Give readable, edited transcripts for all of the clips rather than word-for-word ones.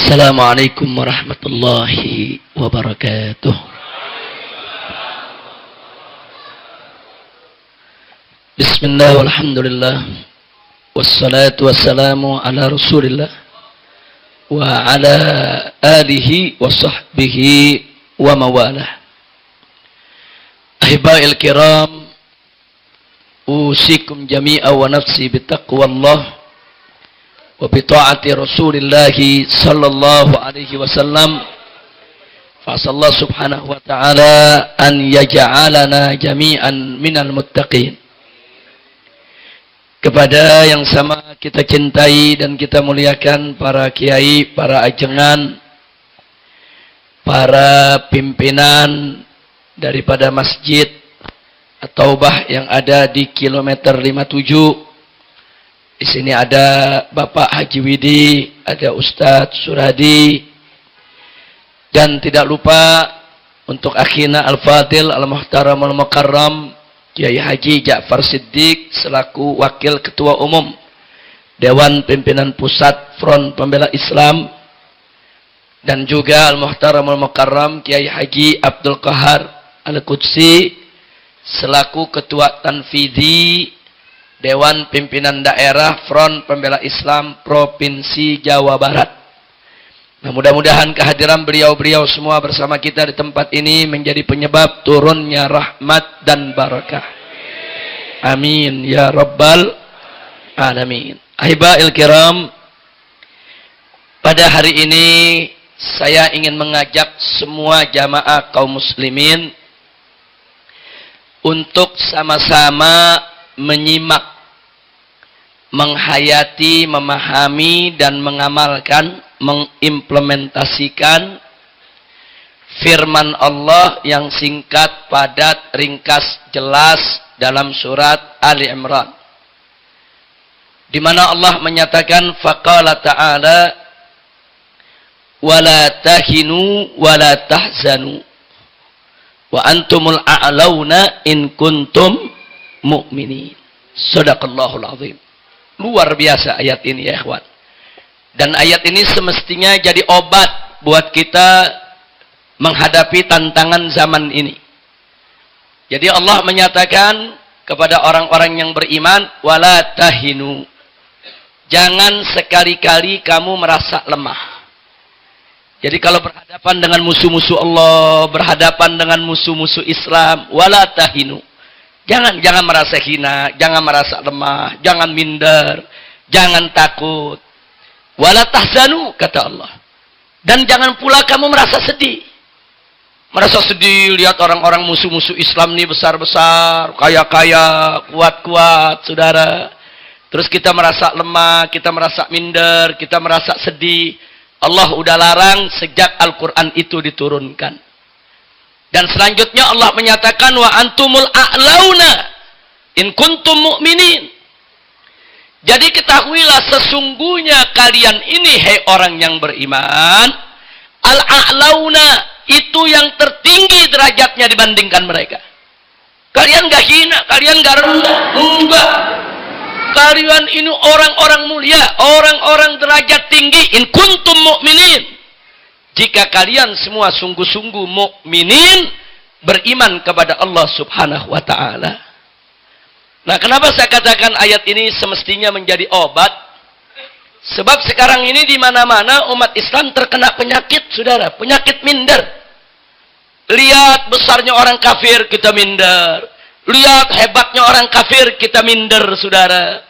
Assalamualaikum warahmatullahi wabarakatuh. Bismillah walhamdulillah wassalatu wassalamu ala rasulillah wa ala alihi wa sahbihi wa mawalah. Ahibail kiram, usikum jami'a wa nafsi bitaqwallah wa bita'ati rasulillahi sallallahu alaihi wasallam. Fa'asallahu subhanahu wa ta'ala an yaja'alana jami'an minal muttaqin. Kepada yang sama kita cintai dan kita muliakan para kiai, para ajengan, para pimpinan daripada masjid At-Taubah yang ada di kilometer 57. Di sini ada Bapak Haji Widi, ada Ustadz Suradi, dan tidak lupa untuk akhina Al-Fadil Al-Muhtaram Al-Mukarram Kiai Haji Ja'far Siddiq selaku Wakil Ketua Umum Dewan Pimpinan Pusat Front Pembela Islam, dan juga Al-Muhtaram Al-Mukarram Kiai Haji Abdul Qahar Al-Qudsi selaku Ketua Tanfidhi Dewan Pimpinan Daerah Front Pembela Islam Provinsi Jawa Barat. Nah, mudah-mudahan kehadiran beliau-beliau semua bersama kita di tempat ini menjadi penyebab turunnya rahmat dan barakah. Amin ya rabbal alamin. Ahibail kiram, pada hari ini saya ingin mengajak semua jamaah kaum muslimin untuk sama-sama menyimak, menghayati, memahami, dan mengamalkan, mengimplementasikan firman Allah yang singkat, padat, ringkas, jelas dalam surat Ali Imran, di mana Allah menyatakan faqala ta'ala wala tahinu wala tahzanu wa antumul a'launa in kuntum mu'minin. Shadaqallahul azim. Luar biasa ayat ini ya ikhwan. Dan ayat ini semestinya jadi obat buat kita menghadapi tantangan zaman ini. Jadi Allah menyatakan kepada orang-orang yang beriman, wala tahinu. Jangan sekali-kali kamu merasa lemah. Jadi kalau berhadapan dengan musuh-musuh Allah, berhadapan dengan musuh-musuh Islam, wala tahinu. Jangan merasa hina, jangan merasa lemah, jangan minder, jangan takut. Wala tahzanu, kata Allah. Dan jangan pula kamu merasa sedih. Merasa sedih lihat orang-orang musuh-musuh Islam ini besar-besar, kaya-kaya, kuat-kuat, saudara. Terus kita merasa lemah, kita merasa minder, kita merasa sedih. Allah udah larang sejak Al-Quran itu diturunkan. Dan selanjutnya Allah menyatakan wa antumul a'launa in kuntum mu'minin. Jadi ketahuilah sesungguhnya kalian ini hai orang yang beriman, al-a'launa itu yang tertinggi derajatnya dibandingkan mereka. Kalian gak hina, kalian gak rendah, enggak. Kalian ini orang-orang mulia, orang-orang derajat tinggi in kuntum mu'minin. Jika kalian semua sungguh-sungguh mukminin, beriman kepada Allah Subhanahu wa ta'ala. Nah, kenapa saya katakan ayat ini semestinya menjadi obat? Sebab sekarang ini di mana-mana umat Islam terkena penyakit, saudara, penyakit minder. Lihat besarnya orang kafir, kita minder. Lihat hebatnya orang kafir, kita minder, saudara.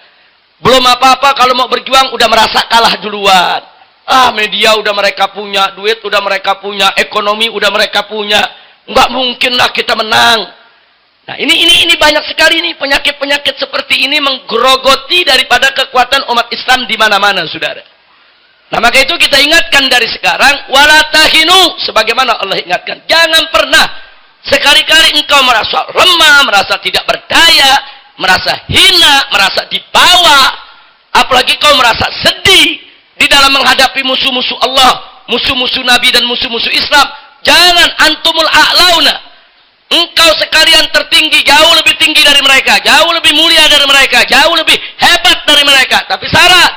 Belum apa-apa kalau mau berjuang udah merasa kalah duluan. Media udah mereka punya, duit udah mereka punya, ekonomi udah mereka punya. Enggak mungkinlah kita menang. Nah, ini banyak sekali nih penyakit-penyakit seperti ini menggerogoti daripada kekuatan umat Islam di mana-mana, saudara. Nah, maka itu kita ingatkan dari sekarang, wala tahinu, sebagaimana Allah ingatkan. Jangan pernah sekali-kali engkau merasa lemah, merasa tidak berdaya, merasa hina, merasa dibawa, apalagi kau merasa sedih di dalam menghadapi musuh-musuh Allah, musuh-musuh Nabi dan musuh-musuh Islam. Jangan, antumul a'launa. Engkau sekalian tertinggi, jauh lebih tinggi dari mereka, jauh lebih mulia dari mereka, jauh lebih hebat dari mereka. Tapi syarat,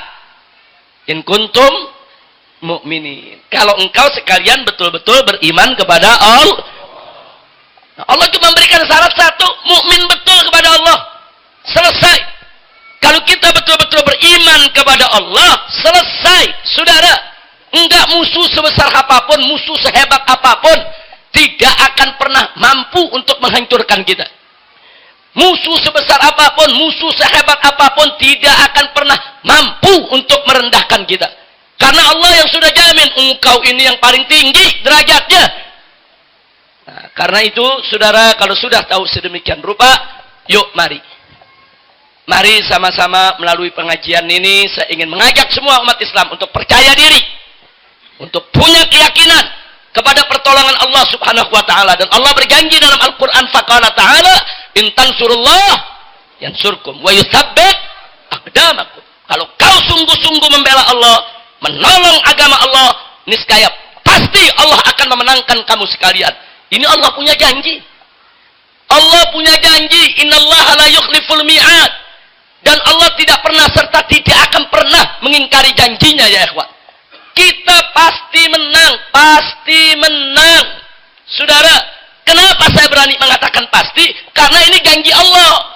in kuntum mu'minin. Kalau engkau sekalian betul-betul beriman kepada Allah. Nah, Allah cuma memberikan syarat satu, mukmin betul kepada Allah. Selesai. Kalau kita betul-betul beriman kepada Allah, selesai, saudara. Enggak musuh sebesar apapun, musuh sehebat apapun, tidak akan pernah mampu untuk menghancurkan kita. Musuh sebesar apapun, musuh sehebat apapun, tidak akan pernah mampu untuk merendahkan kita. Karena Allah yang sudah jamin, engkau ini yang paling tinggi derajatnya. Nah, karena itu, saudara, kalau sudah tahu sedemikian rupa, yuk mari. Mari sama-sama melalui pengajian ini, saya ingin mengajak semua umat Islam untuk percaya diri. Untuk punya keyakinan kepada pertolongan Allah subhanahu wa ta'ala. Dan Allah berjanji dalam Al-Quran, faqala ta'ala, in tansurullah yansurkum wa yuthabbit aqdamakum. Kalau kau sungguh-sungguh membela Allah, menolong agama Allah, niscaya pasti Allah akan memenangkan kamu sekalian. Ini Allah punya janji. Allah punya janji, innallaha la yukhliful mi'ad. Dan Allah tidak pernah serta tidak akan pernah mengingkari janjinya, ya ikhwan. Kita pasti menang, pasti menang. Saudara, kenapa saya berani mengatakan pasti? Karena ini janji Allah.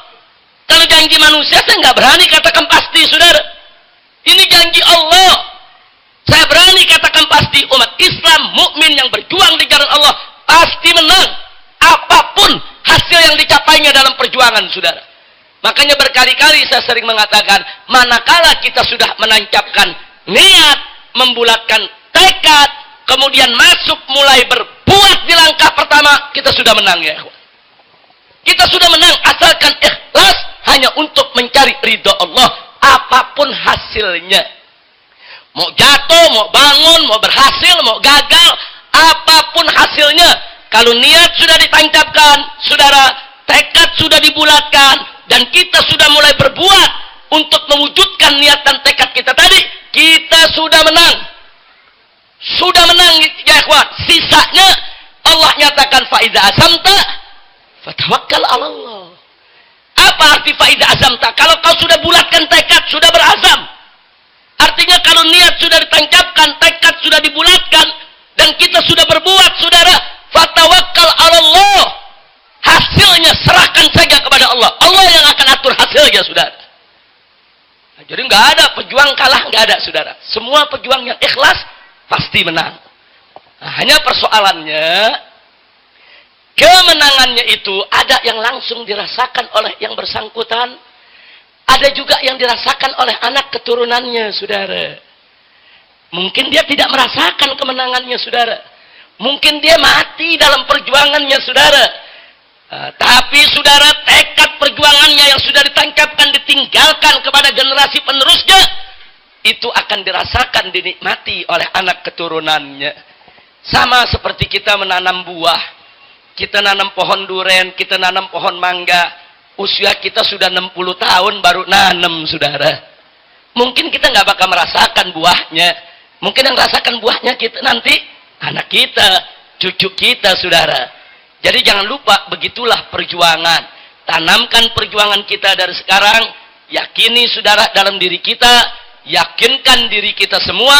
Kalau janji manusia, saya nggak berani katakan pasti, saudara. Ini janji Allah. Saya berani katakan pasti, umat Islam, mukmin yang berjuang di jalan Allah, pasti menang. Apapun hasil yang dicapainya dalam perjuangan, saudara. Makanya berkali-kali saya sering mengatakan, manakala kita sudah menancapkan niat, membulatkan tekad, kemudian masuk mulai berbuat di langkah pertama, kita sudah menang, ya. Kita sudah menang asalkan ikhlas hanya untuk mencari ridho Allah, apapun hasilnya. Mau jatuh, mau bangun, mau berhasil, mau gagal, apapun hasilnya, kalau niat sudah ditancapkan, saudara, tekad sudah dibulatkan, dan kita sudah mulai berbuat untuk mewujudkan niat dan tekad kita tadi, kita sudah menang. Sudah menang, ya ikhwan. Sisanya Allah nyatakan faida azamta fatawakkal 'ala Allah. Apa arti faida azamta? Kalau kau sudah bulatkan tekad, sudah berazam. Artinya kalau niat sudah ditancapkan, tekad sudah dibulatkan, dan kita sudah berbuat, saudara, fatawakkal 'ala Allah. Hasilnya serahkan saja kepada Allah. Allah yang akan atur hasilnya, saudara. Nah, jadi nggak ada pejuang kalah, nggak ada, saudara. Semua pejuang yang ikhlas pasti menang. Nah, hanya persoalannya, kemenangannya itu ada yang langsung dirasakan oleh yang bersangkutan, ada juga yang dirasakan oleh anak keturunannya, saudara. Mungkin dia tidak merasakan kemenangannya, saudara. Mungkin dia mati dalam perjuangannya, saudara. Tapi saudara, tekad perjuangannya yang sudah ditancapkan, ditinggalkan kepada generasi penerusnya, itu akan dirasakan, dinikmati oleh anak keturunannya. Sama seperti kita menanam buah. Kita nanam pohon duren, kita nanam pohon mangga. Usia kita sudah 60 tahun baru nanam, saudara. Mungkin kita nggak bakal merasakan buahnya. Mungkin yang merasakan buahnya kita nanti, anak kita, cucu kita, saudara. Jadi jangan lupa, begitulah perjuangan. Tanamkan perjuangan kita dari sekarang. Yakini, saudara, dalam diri kita. Yakinkan diri kita semua,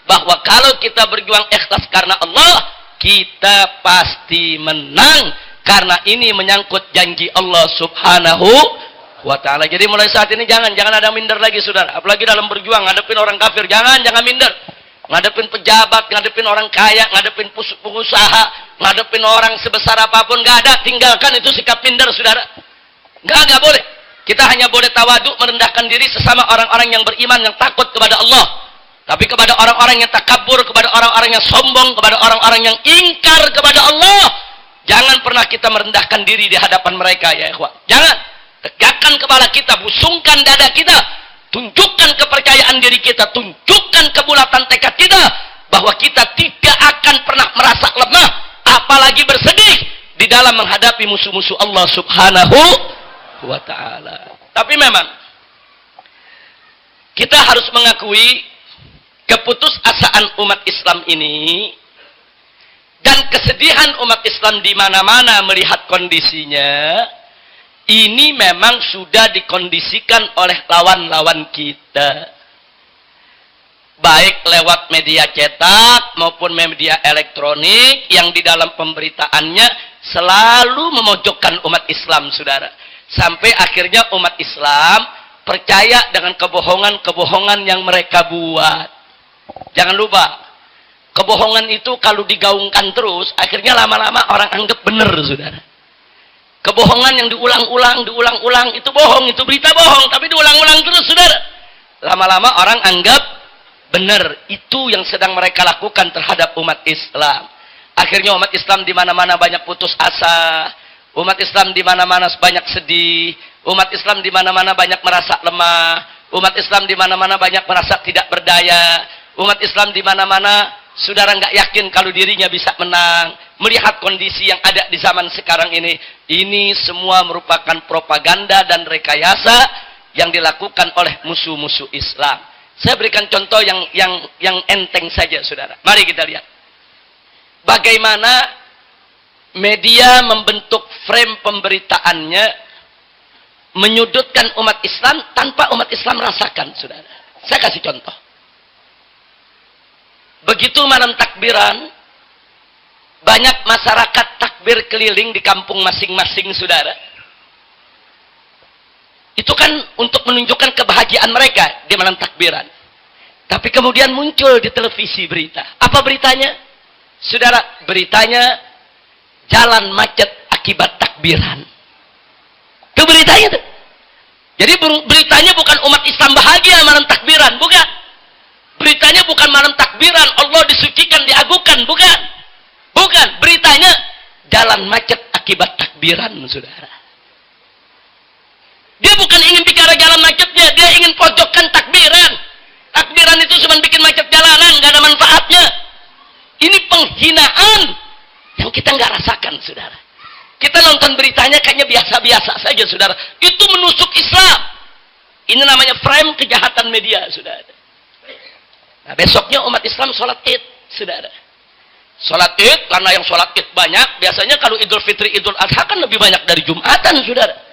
bahwa kalau kita berjuang ikhlas karena Allah, kita pasti menang. Karena ini menyangkut janji Allah subhanahu wa ta'ala. Jadi mulai saat ini jangan ada minder lagi, saudara. Apalagi dalam berjuang, ngadepin orang kafir. Jangan minder. Ngadepin pejabat, ngadepin orang kaya, ngadepin pengusaha, ngadepin orang sebesar apapun, nggak ada. Tinggalkan itu sikap minder, saudara. Nggak boleh. Kita hanya boleh tawaduk, merendahkan diri sesama orang-orang yang beriman, yang takut kepada Allah. Tapi kepada orang-orang yang takabur, kepada orang-orang yang sombong, kepada orang-orang yang ingkar kepada Allah, jangan pernah kita merendahkan diri di hadapan mereka, ya ikhwan. Jangan. Tegakkan kepala kita, busungkan dada kita, tunjukkan kepercayaan diri kita, tunjukkan kebulatan tekad kita, bahwa kita tidak akan pernah merasa lemah, apalagi bersedih di dalam menghadapi musuh-musuh Allah subhanahu wa ta'ala. Tapi memang kita harus mengakui keputusasaan umat Islam ini, dan kesedihan umat Islam di mana-mana melihat kondisinya, ini memang sudah dikondisikan oleh lawan-lawan kita. baik lewat media cetak maupun media elektronik yang di dalam pemberitaannya selalu memojokkan umat Islam, saudara. Sampai akhirnya umat Islam percaya dengan kebohongan-kebohongan yang mereka buat. Jangan lupa, kebohongan itu kalau digaungkan terus, akhirnya lama-lama orang anggap benar, saudara. Kebohongan yang diulang-ulang itu bohong, itu berita bohong, tapi diulang-ulang terus, saudara. Lama-lama orang anggap benar. Itu yang sedang mereka lakukan terhadap umat Islam. Akhirnya umat Islam di mana-mana banyak putus asa. Umat Islam di mana-mana banyak sedih. Umat Islam di mana-mana banyak merasa lemah. Umat Islam di mana-mana banyak merasa tidak berdaya. Umat Islam di mana-mana saudara nggak yakin kalau dirinya bisa menang. Melihat kondisi yang ada di zaman sekarang ini semua merupakan propaganda dan rekayasa yang dilakukan oleh musuh-musuh Islam. Saya berikan contoh yang enteng saja, saudara. Mari kita lihat bagaimana media membentuk frame pemberitaannya menyudutkan umat Islam tanpa umat Islam rasakan, saudara. Saya kasih contoh. Begitu malam takbiran, banyak masyarakat takbir keliling di kampung masing-masing, saudara. Itu kan untuk menunjukkan kebahagiaan mereka di malam takbiran. Tapi kemudian muncul di televisi berita. Apa beritanya? Saudara, beritanya jalan macet akibat takbiran. Itu beritanya tuh. Jadi beritanya bukan umat Islam bahagia malam takbiran, bukan. Beritanya bukan malam takbiran Allah disucikan, diagungkan, bukan. Bukan, beritanya jalan macet akibat takbiran, saudara. Dia bukan ingin bicara jalan macetnya, dia ingin pojokkan takbiran. Takbiran itu cuma bikin macet jalanan, gak ada manfaatnya. Ini penghinaan yang kita nggak rasakan, saudara. Kita nonton beritanya kayaknya biasa-biasa saja, saudara. Itu menusuk Islam. Ini namanya frame kejahatan media, saudara. Nah, besoknya umat Islam sholat Id, saudara. Sholat Id, karena yang sholat Id banyak, biasanya kalau Idul Fitri, Idul Adha kan lebih banyak dari Jumatan, saudara.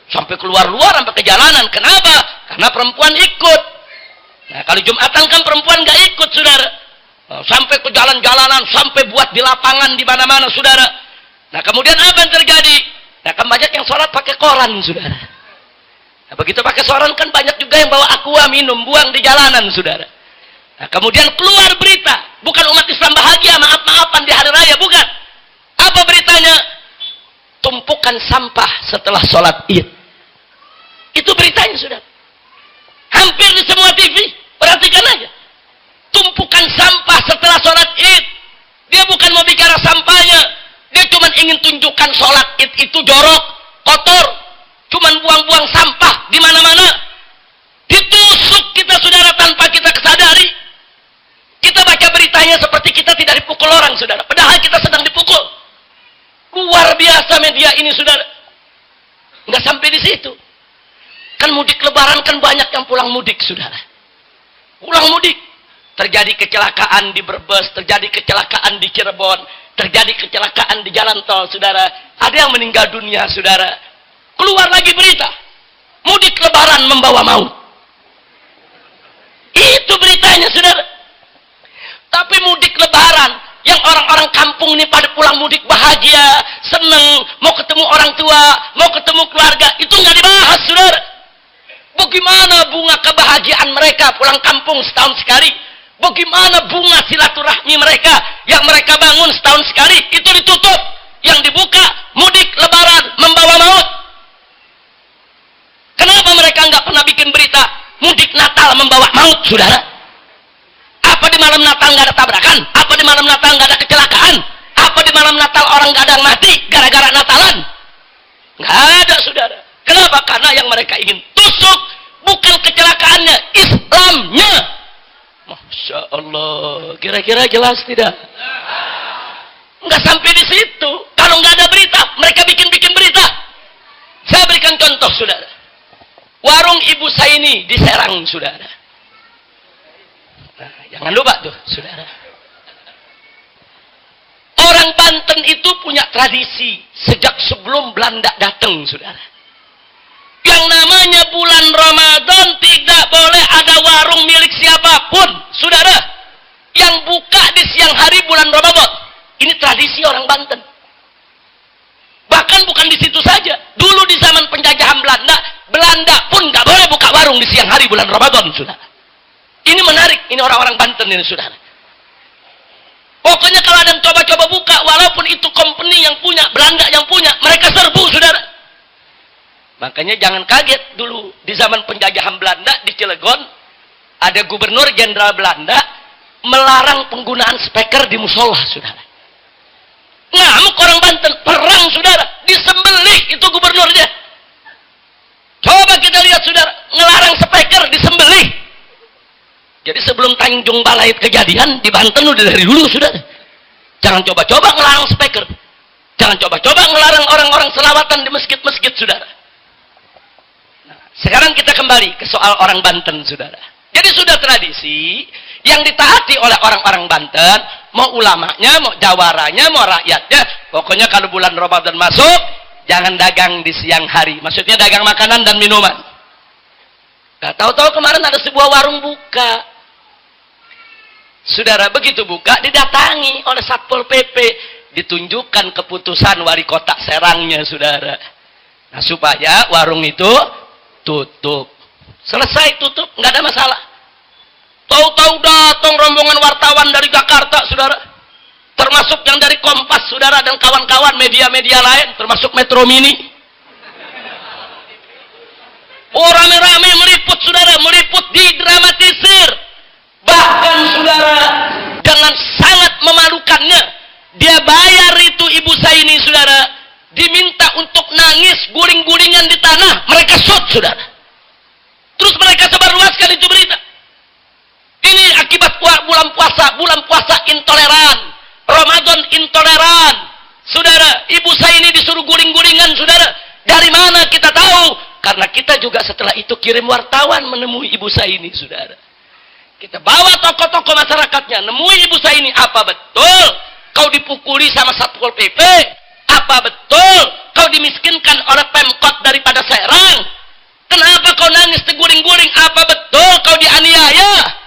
Sampai keluar-luar, sampai ke jalanan. Kenapa? Karena perempuan ikut. Nah, kalau Jumatan kan perempuan nggak ikut, saudara. Sampai ke jalan-jalanan, sampai buat di lapangan di mana-mana, saudara. Nah, kemudian apa yang terjadi? Nah, kan banyak yang sholat pakai koran, saudara. Nah, begitu pakai koran kan banyak juga yang bawa aqua minum, buang di jalanan, saudara. Nah, kemudian keluar berita, bukan umat Islam bahagia, maaf-maafan di hari raya, bukan. Apa beritanya? Tumpukan sampah setelah sholat Id. Itu beritanya, saudara. Hampir di semua TV, perhatikan aja. Tumpukan sampah setelah sholat Id. Dia bukan mau bicara sampahnya, dia cuma ingin tunjukkan sholat Id itu jorok, kotor, cuma buang-buang sampah di mana-mana. Ditusuk kita, saudara, tanpa kita kesadari. Kita baca beritanya seperti kita tidak dipukul orang, saudara, padahal kita sedang dipukul. Luar biasa media ini, saudara. Nggak sampai di situ. Kan mudik lebaran kan banyak yang pulang mudik, saudara. Pulang mudik. Terjadi kecelakaan di Brebes, terjadi kecelakaan di Cirebon, terjadi kecelakaan di jalan tol, saudara. Ada yang meninggal dunia, saudara. Keluar lagi berita, mudik lebaran membawa maut. Itu beritanya, saudara. Tapi mudik lebaran, yang orang-orang kampung ini pada pulang mudik bahagia, seneng, mau ketemu orang tua, mau ketemu keluarga, itu nggak dibahas, saudara. Bagaimana bunga kebahagiaan mereka pulang kampung setahun sekali? Bagaimana bunga silaturahmi mereka yang mereka bangun setahun sekali? Itu ditutup. Yang dibuka, mudik lebaran membawa maut. Kenapa mereka nggak pernah bikin berita mudik Natal membawa maut, saudara? Apa di malam Natal nggak ada tabrakan? Apa di malam Natal nggak ada kecelakaan? Apa di malam Natal orang nggak ada yang mati gara-gara Natalan? Nggak ada, saudara. Kenapa? Karena yang mereka ingin tusuk bukan kecelakaannya, Islamnya. Masya Allah, kira-kira jelas tidak? Nggak sampai di situ. Kalau nggak ada berita, mereka bikin-bikin berita. Saya berikan contoh, saudara. Warung Ibu Saini di Serang, saudara. Nah, jangan lupa tuh, saudara. Orang Banten itu punya tradisi sejak sebelum Belanda datang, saudara. Yang namanya bulan Ramadan Ramadan tidak boleh ada warung milik siapapun, saudara, yang buka di siang hari bulan Ramadan. Ini tradisi orang Banten. Bahkan bukan di situ saja. Dulu di zaman penjajahan Belanda, Belanda pun nggak boleh buka warung di siang hari bulan Ramadan, saudara. Ini menarik, ini orang-orang Banten ini, saudara. Pokoknya kalau ada yang coba-coba buka, walaupun itu company yang punya, Belanda yang punya, mereka serbu, saudara. Makanya jangan kaget dulu di zaman penjajahan Belanda di Cilegon, ada gubernur jenderal Belanda melarang penggunaan speaker di musola, saudara. Ngamuk orang Banten, perang, saudara, disembelih itu gubernurnya. Coba kita lihat, saudara, ngelarang speaker disembelih. Jadi sebelum Tanjung Balai kejadian di Banten udah dari dulu, saudara. Jangan coba-coba ngelarang speaker. Jangan coba-coba ngelarang orang-orang selawatan di masjid-masjid, saudara. Nah, sekarang kita kembali ke soal orang Banten, saudara. Jadi sudah tradisi yang ditaati oleh orang-orang Banten, mau ulamanya, mau jawaranya, mau rakyatnya, pokoknya kalau bulan Ramadan masuk, jangan dagang di siang hari. Maksudnya dagang makanan dan minuman. Nah, tahu-tahu kemarin ada sebuah warung buka. Saudara, begitu buka, didatangi oleh Satpol PP, ditunjukkan keputusan wali kota Serangnya, saudara. Nah, supaya warung itu tutup. Selesai tutup, nggak ada masalah. Tahu-tahu datang rombongan wartawan dari Jakarta, saudara. Termasuk yang dari Kompas, saudara, dan kawan-kawan media-media lain, termasuk Metro Mini. Oh, rame-rame meliput, saudara, meliput, didramatisir. Bahkan, saudara, dengan sangat memalukannya, dia bayar itu ibu saya ini, saudara, diminta untuk nangis, guling-gulingan di tanah, mereka shoot, saudara. Terus mereka sebarluaskan itu berita. Ini akibat bulan puasa intoleran, Ramadan intoleran. Saudara, ibu saya ini disuruh guling-gulingan, saudara. Dari mana kita tahu? Karena kita juga setelah itu kirim wartawan menemui ibu saya ini, saudara. Kita bawa tokoh-tokoh masyarakatnya, nemui ibu saya ini, apa betul kau dipukuli sama Satpol PP? Apa betul kau dimiskinkan oleh Pemkot daripada Serang? Kenapa kau nangis teguling-guling? Apa betul kau dianiaya?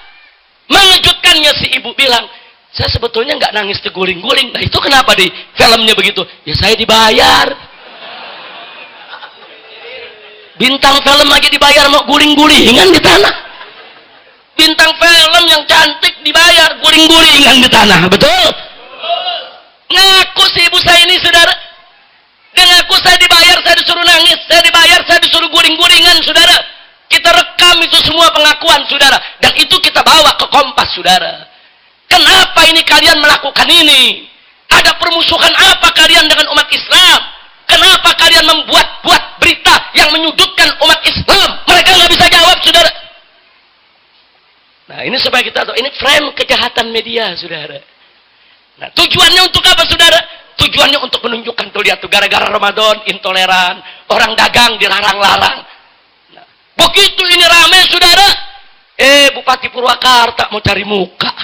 Mengejutkannya si ibu bilang, saya sebetulnya nggak nangis teguling-guling. Nah itu kenapa di filmnya begitu? Ya saya dibayar. Bintang film lagi dibayar mau guling-gulingan di tanah. Bintang film yang cantik dibayar guling-gulingan di tanah, betul? Ngaku si ibu saya ini, saudara. Dia ngaku saya dibayar, saya disuruh nangis, saya dibayar, saya disuruh guling-gulingan, saudara. Kita rekam itu semua pengakuan, saudara, dan itu kita bawa ke Kompas, saudara. Kenapa ini kalian melakukan ini? Ada permusuhan apa kalian dengan umat Islam? Kenapa kalian membuat-buat berita yang menyudutkan umat Islam? Mereka nggak bisa jawab, saudara. Nah, ini supaya kita tahu, ini frame kejahatan media, saudara. Nah, tujuannya untuk apa, saudara? Tujuannya untuk menunjukkan, tuh lihat tuh, gara-gara Ramadan intoleran, orang dagang dilarang-larang. Nah, begitu ini rame, saudara, Bupati Purwakarta mau cari muka.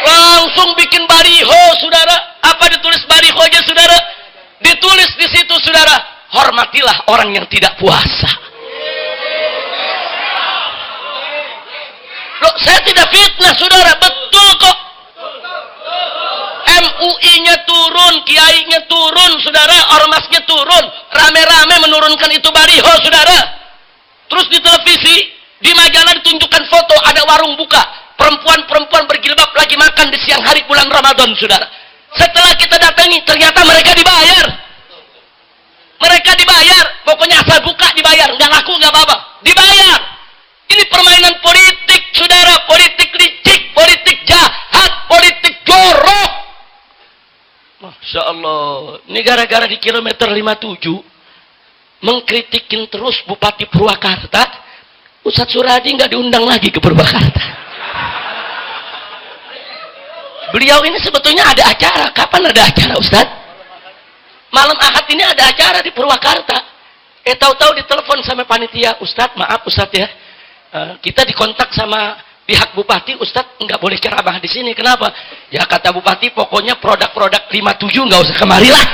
Langsung bikin baliho, saudara. Apa ditulis balihonya, saudara? Ditulis di situ, saudara, hormatilah orang yang tidak puasa. Loh, saya tidak fitnah, saudara, betul kok. MUI-nya turun, kiainya turun, saudara, ormasnya turun, rame-rame menurunkan itu baliho, saudara. Terus di televisi, di majalah ditunjukkan foto ada warung buka, perempuan-perempuan berjilbab lagi makan di siang hari bulan Ramadan, saudara. Setelah kita datangi, ternyata mereka dibayar. Mereka dibayar, pokoknya asal buka dibayar, nggak laku nggak apa-apa, dibayar. Ini permainan politik, saudara, politik licik, politik jahat, politik jorok. Masya Allah, ini gara-gara di kilometer 57 mengkritikin terus Bupati Purwakarta, Ustadz Suradi nggak diundang lagi ke Purwakarta. Beliau ini sebetulnya ada acara. Kapan ada acara, Ustadz? Malam Ahad ini ada acara di Purwakarta. Tahu-tahu ditelepon sama panitia, Ustadz, maaf Ustadz ya, kita dikontak sama pihak Bupati, Ustadz nggak boleh ceramah di sini. Kenapa? Ya kata Bupati, pokoknya produk-produk 57 nggak usah kemari lah.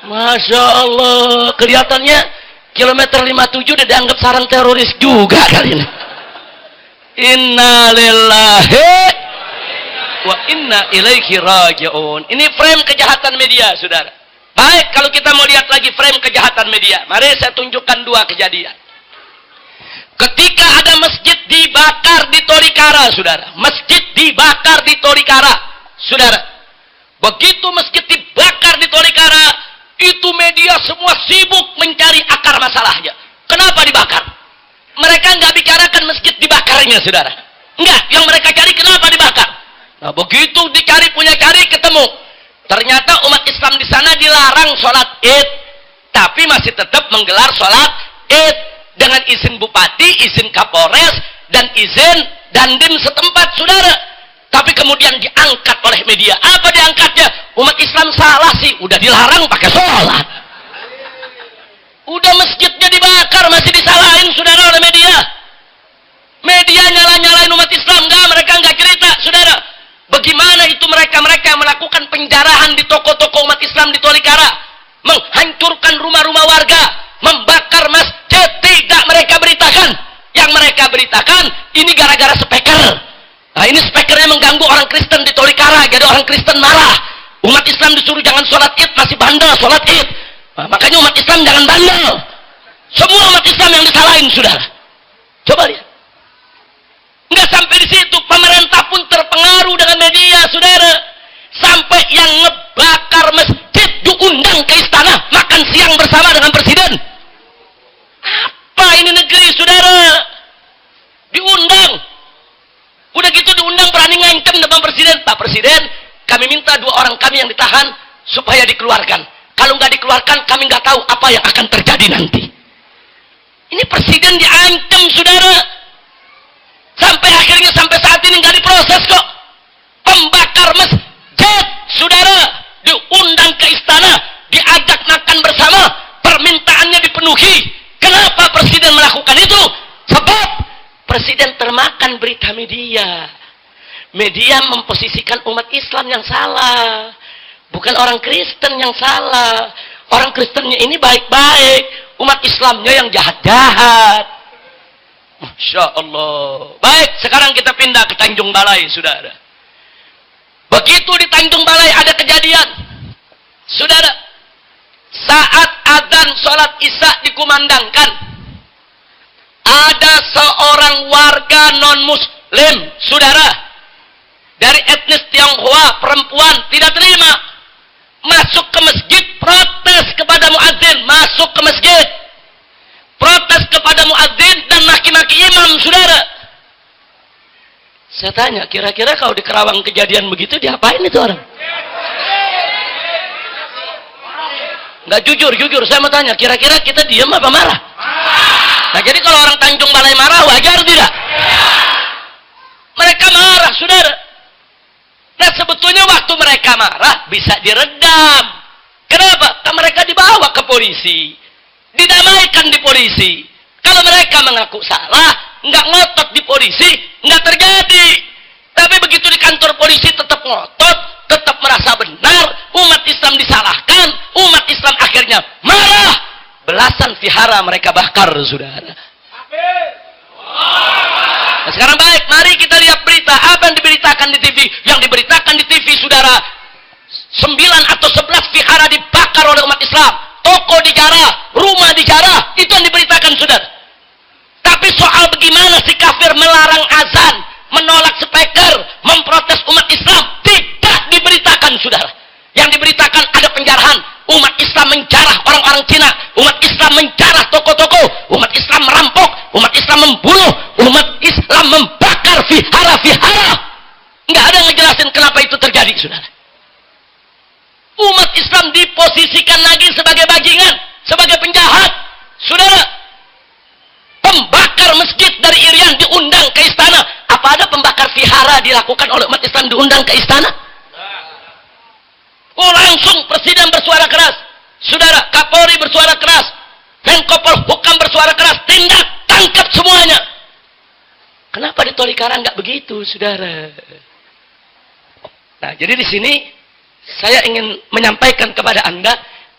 Masya Allah, kelihatannya kilometer 57 udah dianggap sarang teroris juga kali ini. Inna lillahi wa inna ilaihi raji'un. Ini frame kejahatan media, saudara. Baik, kalau kita mau lihat lagi frame kejahatan media, mari saya tunjukkan dua kejadian. Ketika ada masjid dibakar di Tolikara, saudara. Masjid dibakar di Tolikara, saudara. Begitu masjid dibakar di Tolikara, itu media semua sibuk mencari akar masalahnya. Kenapa dibakar? Mereka nggak bicarakan masjid dibakarnya, saudara. Enggak, yang mereka cari kenapa dibakar. Nah, begitu dicari punya cari ketemu. Ternyata umat Islam di sana dilarang sholat Id, tapi masih tetap menggelar sholat Id dengan izin bupati, izin Kapolres, dan izin dandim setempat, saudara. Tapi kemudian diangkat oleh media. Apa diangkatnya? Umat Islam salah sih, udah dilarang pakai sholat. Udah masjidnya dibakar, masih disalahin, saudara, oleh media. Media nyala-nyalain umat Islam, mereka nggak cerita, saudara. Bagaimana itu mereka yang melakukan penjarahan di toko-toko umat Islam di Tolikara, menghancurkan rumah-rumah warga, membakar masjid, tidak mereka beritakan. Yang mereka beritakan, ini gara-gara speaker. Nah, ini speakernya mengganggu orang Kristen di Tolikara, jadi orang Kristen marah. Umat Islam disuruh jangan sholat Id, masih bandel sholat Id. Nah, makanya umat Islam jangan bandel. Semua umat Islam yang disalahin, saudara. Coba lihat. Nggak sampai di situ, pemerintah pun terpengaruh dengan media, saudara. Sampai yang ngebakar masjid diundang ke istana makan siang bersama dengan presiden. Apa ini negeri, saudara? Diundang. Udah gitu diundang berani ngancam depan presiden. Pak Presiden, kami minta 2 orang kami yang ditahan supaya dikeluarkan. Kalau nggak dikeluarkan, kami nggak tahu apa yang akan terjadi nanti. Ini presiden diancam, saudara. Sampai akhirnya sampai saat ini nggak diproses kok. Pembakar masjid, saudara, diundang ke istana, diajak makan bersama, permintaannya dipenuhi. Kenapa presiden melakukan itu? Sebab presiden termakan berita media. Media memposisikan umat Islam yang salah, bukan orang Kristen yang salah. Orang Kristennya ini baik-baik, umat Islamnya yang jahat-jahat. Masya Allah. Baik, sekarang kita pindah ke Tanjung Balai, saudara. Begitu di Tanjung Balai ada kejadian, saudara. Saat adzan sholat Isya dikumandangkan, ada seorang warga non-muslim, saudara, dari etnis Tionghoa, perempuan, tidak terima, masuk ke masjid, protes kepada muadzin, masuk ke masjid, protes kepada muadzin dan maki-maki imam, saudara. Saya tanya, kira-kira kalau di Kerawang kejadian begitu diapain itu orang? Nggak jujur, saya mau tanya, kira-kira kita diam apa marah? Nah, jadi kalau orang Tanjung Balai marah, wajar tidak? Mereka marah, saudara. Nah, sebetulnya waktu mereka marah bisa diredam. Kenapa? Karena mereka dibawa ke polisi, didamaikan di polisi. Kalau mereka mengaku salah, nggak ngotot di polisi, nggak terjadi. Tapi begitu di kantor polisi tetap ngotot, tetap merasa benar, umat Islam disalahkan, umat Islam akhirnya marah. Belasan vihara mereka bakar, saudara. Nah, sekarang baik, mari kita lihat berita. Apa yang diberitakan di TV? Yang diberitakan di TV, saudara, 9 atau 11 vihara dibakar oleh umat Islam. Toko dijarah, rumah dijarah, itu yang diberitakan, saudara. Tapi soal bagaimana si kafir melarang azan, menolak speaker, memprotes umat Islam, tidak diberitakan, saudara. Yang diberitakan ada penjarahan, umat Islam menjarah orang-orang Cina, umat Islam menjarah toko-toko, umat Islam merampok, umat Islam membunuh, umat Islam membakar vihara-vihara. Nggak ada yang ngejelasin kenapa itu terjadi, saudara. Umat Islam diposisikan lagi sebagai bajingan, sebagai penjahat, saudara. Pembakar masjid dari Irian diundang ke istana. Apa ada pembakar vihara dilakukan oleh umat Islam diundang ke istana? Oh, langsung presiden bersuara keras, saudara. Kapolri bersuara keras, Menko Polhukam bersuara keras, tindak, tangkap semuanya. Kenapa di Tolikara nggak begitu, saudara? Nah, jadi di sini saya ingin menyampaikan kepada Anda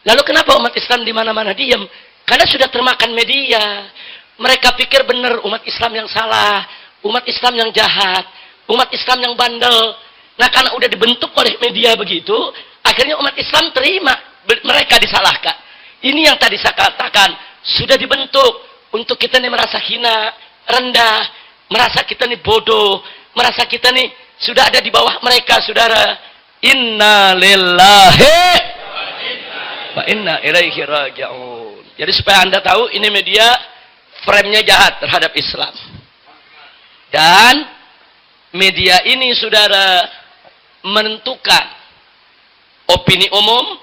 Lalu kenapa umat Islam di mana-mana diam? Karena sudah termakan media. Mereka pikir benar umat Islam yang salah, umat Islam yang jahat, umat Islam yang bandel. Nah, karena udah dibentuk oleh media begitu, akhirnya umat Islam terima mereka disalahkan. Ini yang tadi saya katakan, sudah dibentuk untuk kita nih merasa hina, rendah, merasa kita nih bodoh, merasa kita nih sudah ada di bawah mereka, saudara. Inna lillahi wa inna ilaihi raji'un. Jadi supaya Anda tahu, ini media frame-nya jahat terhadap Islam. Dan media ini, saudara, menentukan opini umum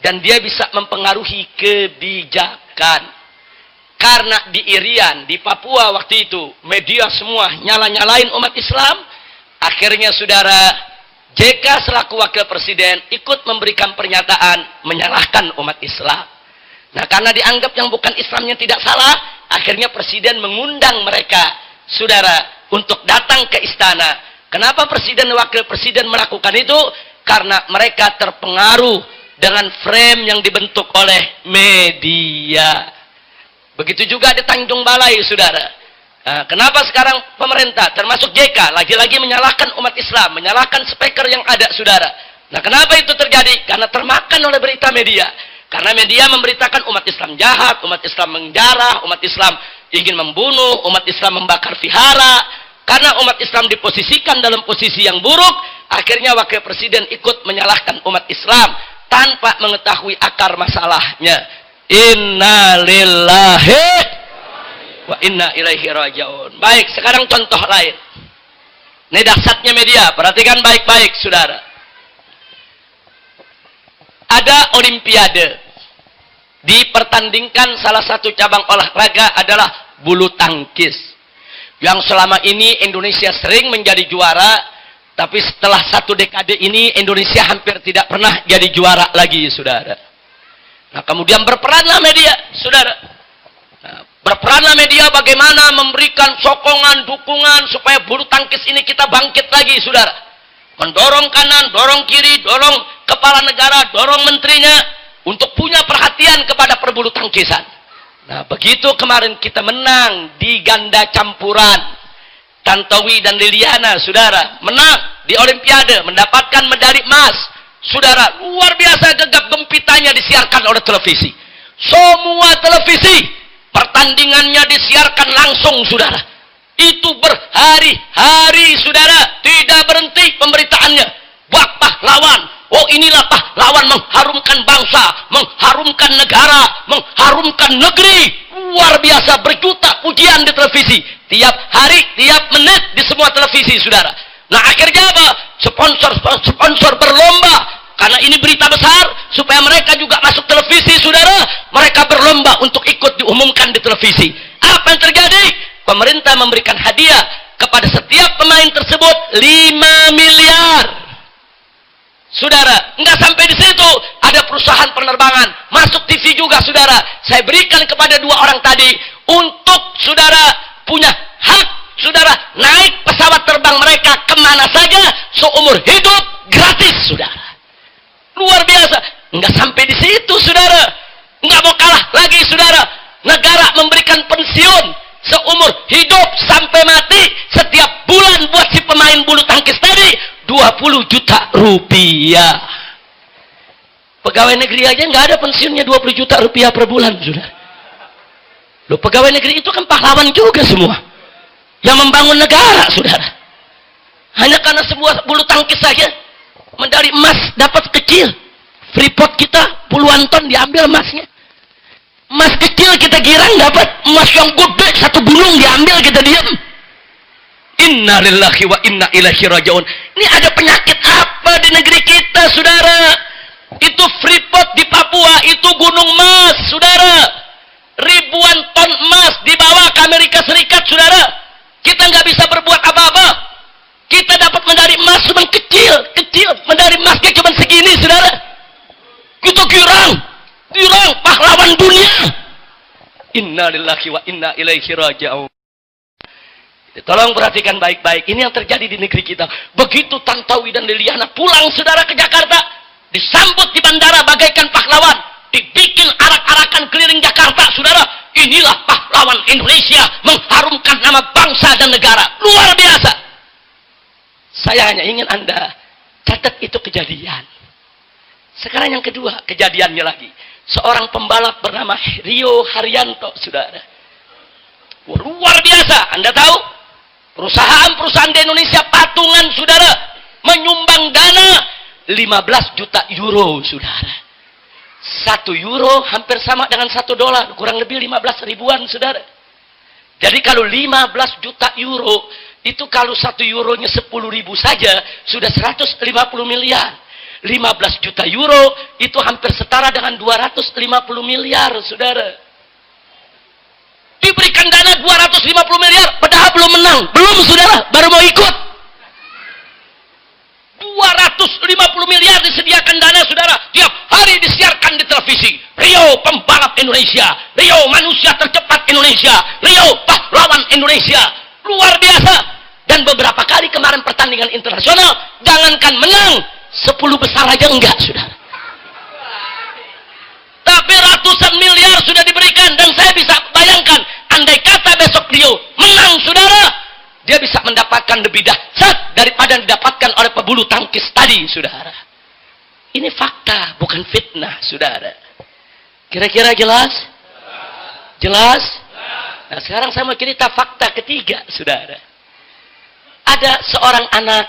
dan dia bisa mempengaruhi kebijakan. Karena di Irian, di Papua waktu itu, media semua nyala-nyalain umat Islam. Akhirnya, saudara, JK selaku wakil presiden ikut memberikan pernyataan menyalahkan umat Islam. Nah, karena dianggap yang bukan Islamnya tidak salah, akhirnya presiden mengundang mereka, saudara, untuk datang ke istana. Kenapa presiden dan wakil presiden melakukan itu? Karena mereka terpengaruh dengan frame yang dibentuk oleh media. Begitu juga di Tanjung Balai, saudara. Nah, kenapa sekarang pemerintah, termasuk JK, lagi-lagi menyalahkan umat Islam, menyalahkan speaker yang ada, saudara. Nah, kenapa itu terjadi? Karena termakan oleh berita media. Karena media memberitakan umat Islam jahat, umat Islam menjarah, umat Islam ingin membunuh, umat Islam membakar vihara. Karena umat Islam diposisikan dalam posisi yang buruk, akhirnya wakil presiden ikut menyalahkan umat Islam tanpa mengetahui akar masalahnya. Inna lillahi wa inna ilaihi raji'un. Baik, sekarang contoh lain. Ini dahsyatnya media, perhatikan baik-baik, saudara. Ada olimpiade. Dipertandingkan salah satu cabang olahraga adalah bulu tangkis. Yang selama ini Indonesia sering menjadi juara, tapi setelah satu dekade ini Indonesia hampir tidak pernah jadi juara lagi, saudara. Nah, kemudian berperanlah media, saudara. Nah, berperanlah media bagaimana memberikan sokongan, dukungan supaya bulu tangkis ini kita bangkit lagi, saudara. Mendorong kanan, dorong kiri, dorong kepala negara, dorong menterinya untuk punya perhatian kepada perbulu tangkisan. Nah, begitu kemarin kita menang di ganda campuran, Tantowi dan Liliana, saudara, menang di Olimpiade, mendapatkan medali emas. Saudara, luar biasa gegap gempitanya disiarkan oleh televisi. Semua televisi, pertandingannya disiarkan langsung, saudara. Itu berhari-hari, saudara, tidak berhenti pemberitaannya. Wah, pahlawan. Oh, inilah pahlawan mengharumkan bangsa, mengharumkan negara, mengharumkan negeri. Luar biasa, berjuta pujian di televisi. Tiap hari, tiap menit di semua televisi, saudara. Nah, akhirnya apa? Sponsor berlomba. Karena ini berita besar, supaya mereka juga masuk televisi, saudara. Mereka berlomba untuk ikut diumumkan di televisi. Apa yang terjadi? Pemerintah memberikan hadiah kepada setiap pemain tersebut 5 miliar. Saudara, enggak sampai di situ, ada perusahaan penerbangan masuk TV juga, saudara. Saya berikan kepada 2 orang tadi untuk saudara punya hak, saudara, naik pesawat terbang mereka kemana saja seumur hidup gratis, saudara. Luar biasa. Enggak sampai di situ, saudara. Enggak mau kalah lagi, saudara. Negara memberikan pensiun seumur hidup sampai mati setiap bulan buat si pemain bulu tangkis tadi 20 juta rupiah. Pegawai negeri aja nggak ada pensiunnya 20 juta rupiah per bulan, saudara. Loh, pegawai negeri itu kan pahlawan juga semua yang membangun negara, saudara. Hanya karena sebuah bulu tangkis saja medali emas dapat kecil. Freeport kita puluhan ton diambil emasnya. Emas kecil kita girang dapat emas yang gede, satu gunung diambil, kita diam. Inna lillahi wa inna ilaihi raji'un. Ini ada penyakit apa di negeri kita, saudara? Itu Freeport di Papua, itu gunung emas, saudara. Ribuan ton emas dibawa ke Amerika Serikat, saudara. Kita nggak bisa berbuat apa-apa. Kita dapat medali emas cuma kecil, medali emasnya cuma segini, saudara. Kita girang pahlawan dunia. Inna lillahi wa inna ilaihi raji'un. Tolong perhatikan baik-baik. Ini yang terjadi di negeri kita. Begitu Tantowi dan Liliana pulang, saudara, ke Jakarta, disambut di bandara bagaikan pahlawan. dibikin arak-arakan keliling Jakarta, saudara. Inilah pahlawan Indonesia, mengharumkan nama bangsa dan negara. Luar biasa. Saya hanya ingin Anda catat itu kejadian. Sekarang yang kedua, kejadiannya lagi. Seorang pembalap bernama Rio Haryanto, saudara. Wah, luar biasa. Anda tahu? Perusahaan-perusahaan di Indonesia patungan, saudara, menyumbang dana 15 juta euro, saudara. 1 euro hampir sama dengan 1 dolar, kurang lebih 15 ribuan, saudara. Jadi kalau 15 juta euro, itu kalau 1 euronya 10 ribu saja, sudah 150 miliar. 15 juta euro, itu hampir setara dengan 250 miliar, saudara. Diberikan dana 250 miliar, padahal belum menang. Belum, saudara, baru mau ikut. 250 miliar disediakan dana, saudara. Tiap hari disiarkan di televisi. Rio pembalap Indonesia. Rio manusia tercepat Indonesia. Rio pahlawan Indonesia. Luar biasa. Dan beberapa kali kemarin pertandingan internasional, jangankan menang, 10 besar aja enggak, saudara. Tapi ratusan miliar sudah diberikan. Dan saya bisa bayangkan, andai kata besok Rio menang, saudara, dia bisa mendapatkan lebih dahsyat daripada yang didapatkan oleh pebulu tangkis tadi, saudara. Ini fakta, bukan fitnah, saudara. Kira-kira jelas? Jelas? Nah, sekarang saya mau cerita fakta ketiga, saudara. Ada seorang anak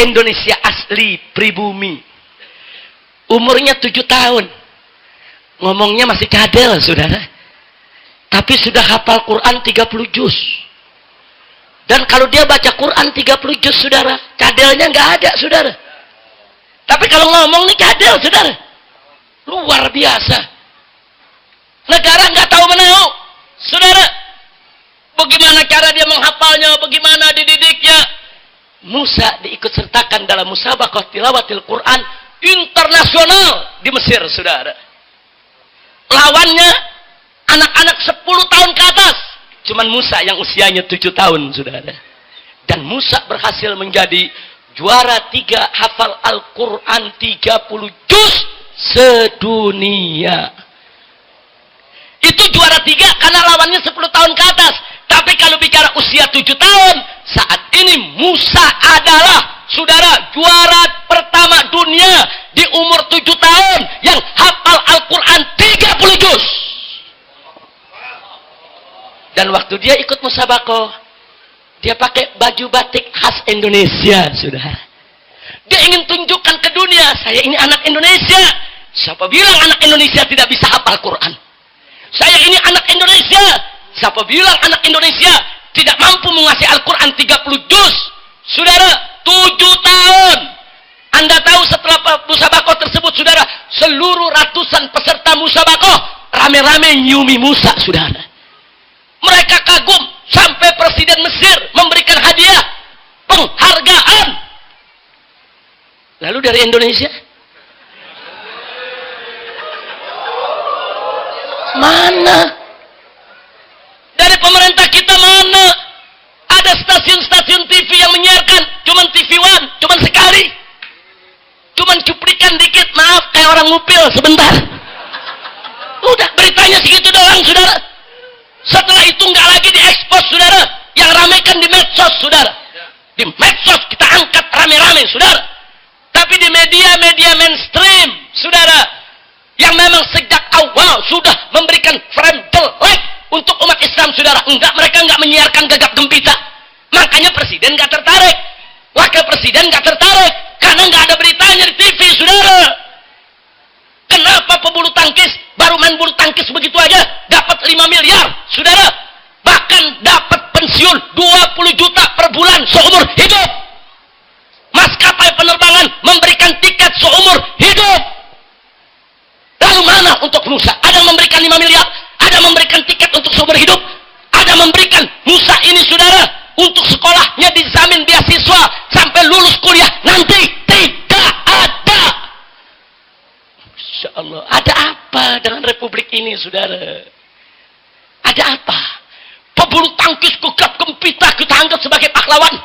Indonesia asli, pribumi. Umurnya 7 tahun. Ngomongnya masih cadel, saudara. Tapi sudah hafal Quran 30 juz. Dan kalau dia baca Quran 30 juz, saudara, cadelnya nggak ada, saudara. Tapi kalau ngomong nih cadel, saudara. Luar biasa. Negara nggak tahu menau, saudara. Bagaimana cara dia menghafalnya, bagaimana dididiknya. Musa diikut sertakan dalam musabaqah tilawatil Quran internasional di Mesir, saudara. Lawannya anak-anak 10 tahun ke atas. Cuman Musa yang usianya 7 tahun, saudara. Dan Musa berhasil menjadi juara 3 hafal Al-Quran 30 juz sedunia. Itu juara 3 karena lawannya 10 tahun ke atas. Tapi kalau bicara usia 7 tahun, saat ini Musa adalah, saudara, juara pertama dunia di umur 7 tahun yang hafal Al-Quran 30 juz. Dan waktu dia ikut musabaqah, dia pakai baju batik khas Indonesia, saudara. Dia ingin tunjukkan ke dunia, saya ini anak Indonesia. Siapa bilang anak Indonesia tidak bisa hafal Quran? Saya ini anak Indonesia. Siapa bilang anak Indonesia tidak mampu menguasai Al-Quran 30 juz? Saudara, 7 tahun. Anda tahu setelah musabaqah tersebut, saudara, seluruh ratusan peserta musabaqah rame-rame nyumi Musa, saudara. Mereka kagum sampai Presiden Mesir memberikan hadiah penghargaan. Lalu dari Indonesia? Mana? Dari pemerintah kita mana? Ada stasiun-stasiun TV yang menyiarkan, cuman TV One, cuman sekali. Cuman cuplikan dikit, maaf, kayak orang ngupil sebentar. Udah, beritanya segitu doang, saudara. Setelah itu nggak lagi diekspos, saudara. Yang ramaikan di medsos, saudara. Di medsos kita angkat rame-rame, saudara. Tapi di media-media mainstream, saudara, yang memang sejak awal sudah memberikan frame jelek untuk umat Islam, saudara. Enggak, mereka enggak menyiarkan gegap gempita. Makanya presiden enggak tertarik. Wakil presiden enggak tertarik. Karena enggak ada beritanya di TV, saudara. Kenapa pebulu tangkis baru main bulu tangkis begitu aja dapat 5 miliar, saudara? Bahkan dapat pensiun 20 juta per bulan seumur hidup. Maskapai penerbangan memberikan tiket seumur hidup. Lalu mana untuk Musa? Ada yang memberikan 5 miliar, ada memberikan tiket untuk seumur hidup, ada memberikan Musa ini, saudara, untuk sekolahnya dijamin beasiswa sampai lulus kuliah nanti. Tidak ada. Masya Allah. Ada apa dengan republik ini, saudara? Ada apa? Pebulu tangkis gegap gempita kita anggap sebagai pahlawan.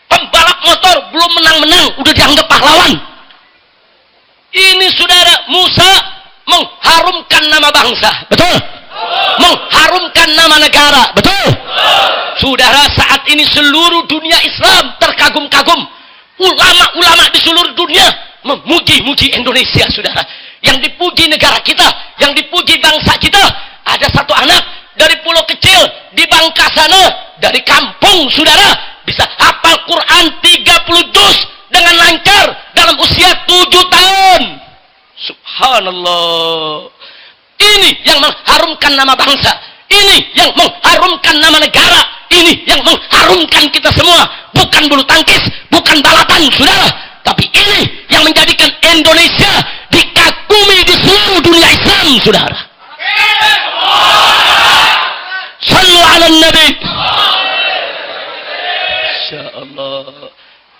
Pembalap motor belum menang-menang udah dianggap pahlawan. Ini, saudara, Musa mengharumkan nama bangsa. Betul. Mengharumkan nama negara. Betul. Saudara, saat ini seluruh dunia Islam terkagum-kagum. Ulama-ulama di seluruh dunia memuji-muji Indonesia, saudara. Yang dipuji negara kita, yang dipuji bangsa kita. Ada satu anak dari pulau kecil di Bangka sana, dari kampung, saudara, bisa hafal Quran 30 juz dengan lancar dalam usia 7 tahun. Subhanallah. Ini yang mengharumkan nama bangsa. Ini yang mengharumkan nama negara. Ini yang mengharumkan kita semua. Bukan bulu tangkis, bukan balapan, saudara. Tapi ini yang menjadikan Indonesia dikagumi di seluruh dunia Islam, saudara. Sallu ala Nabi. Insyaallah.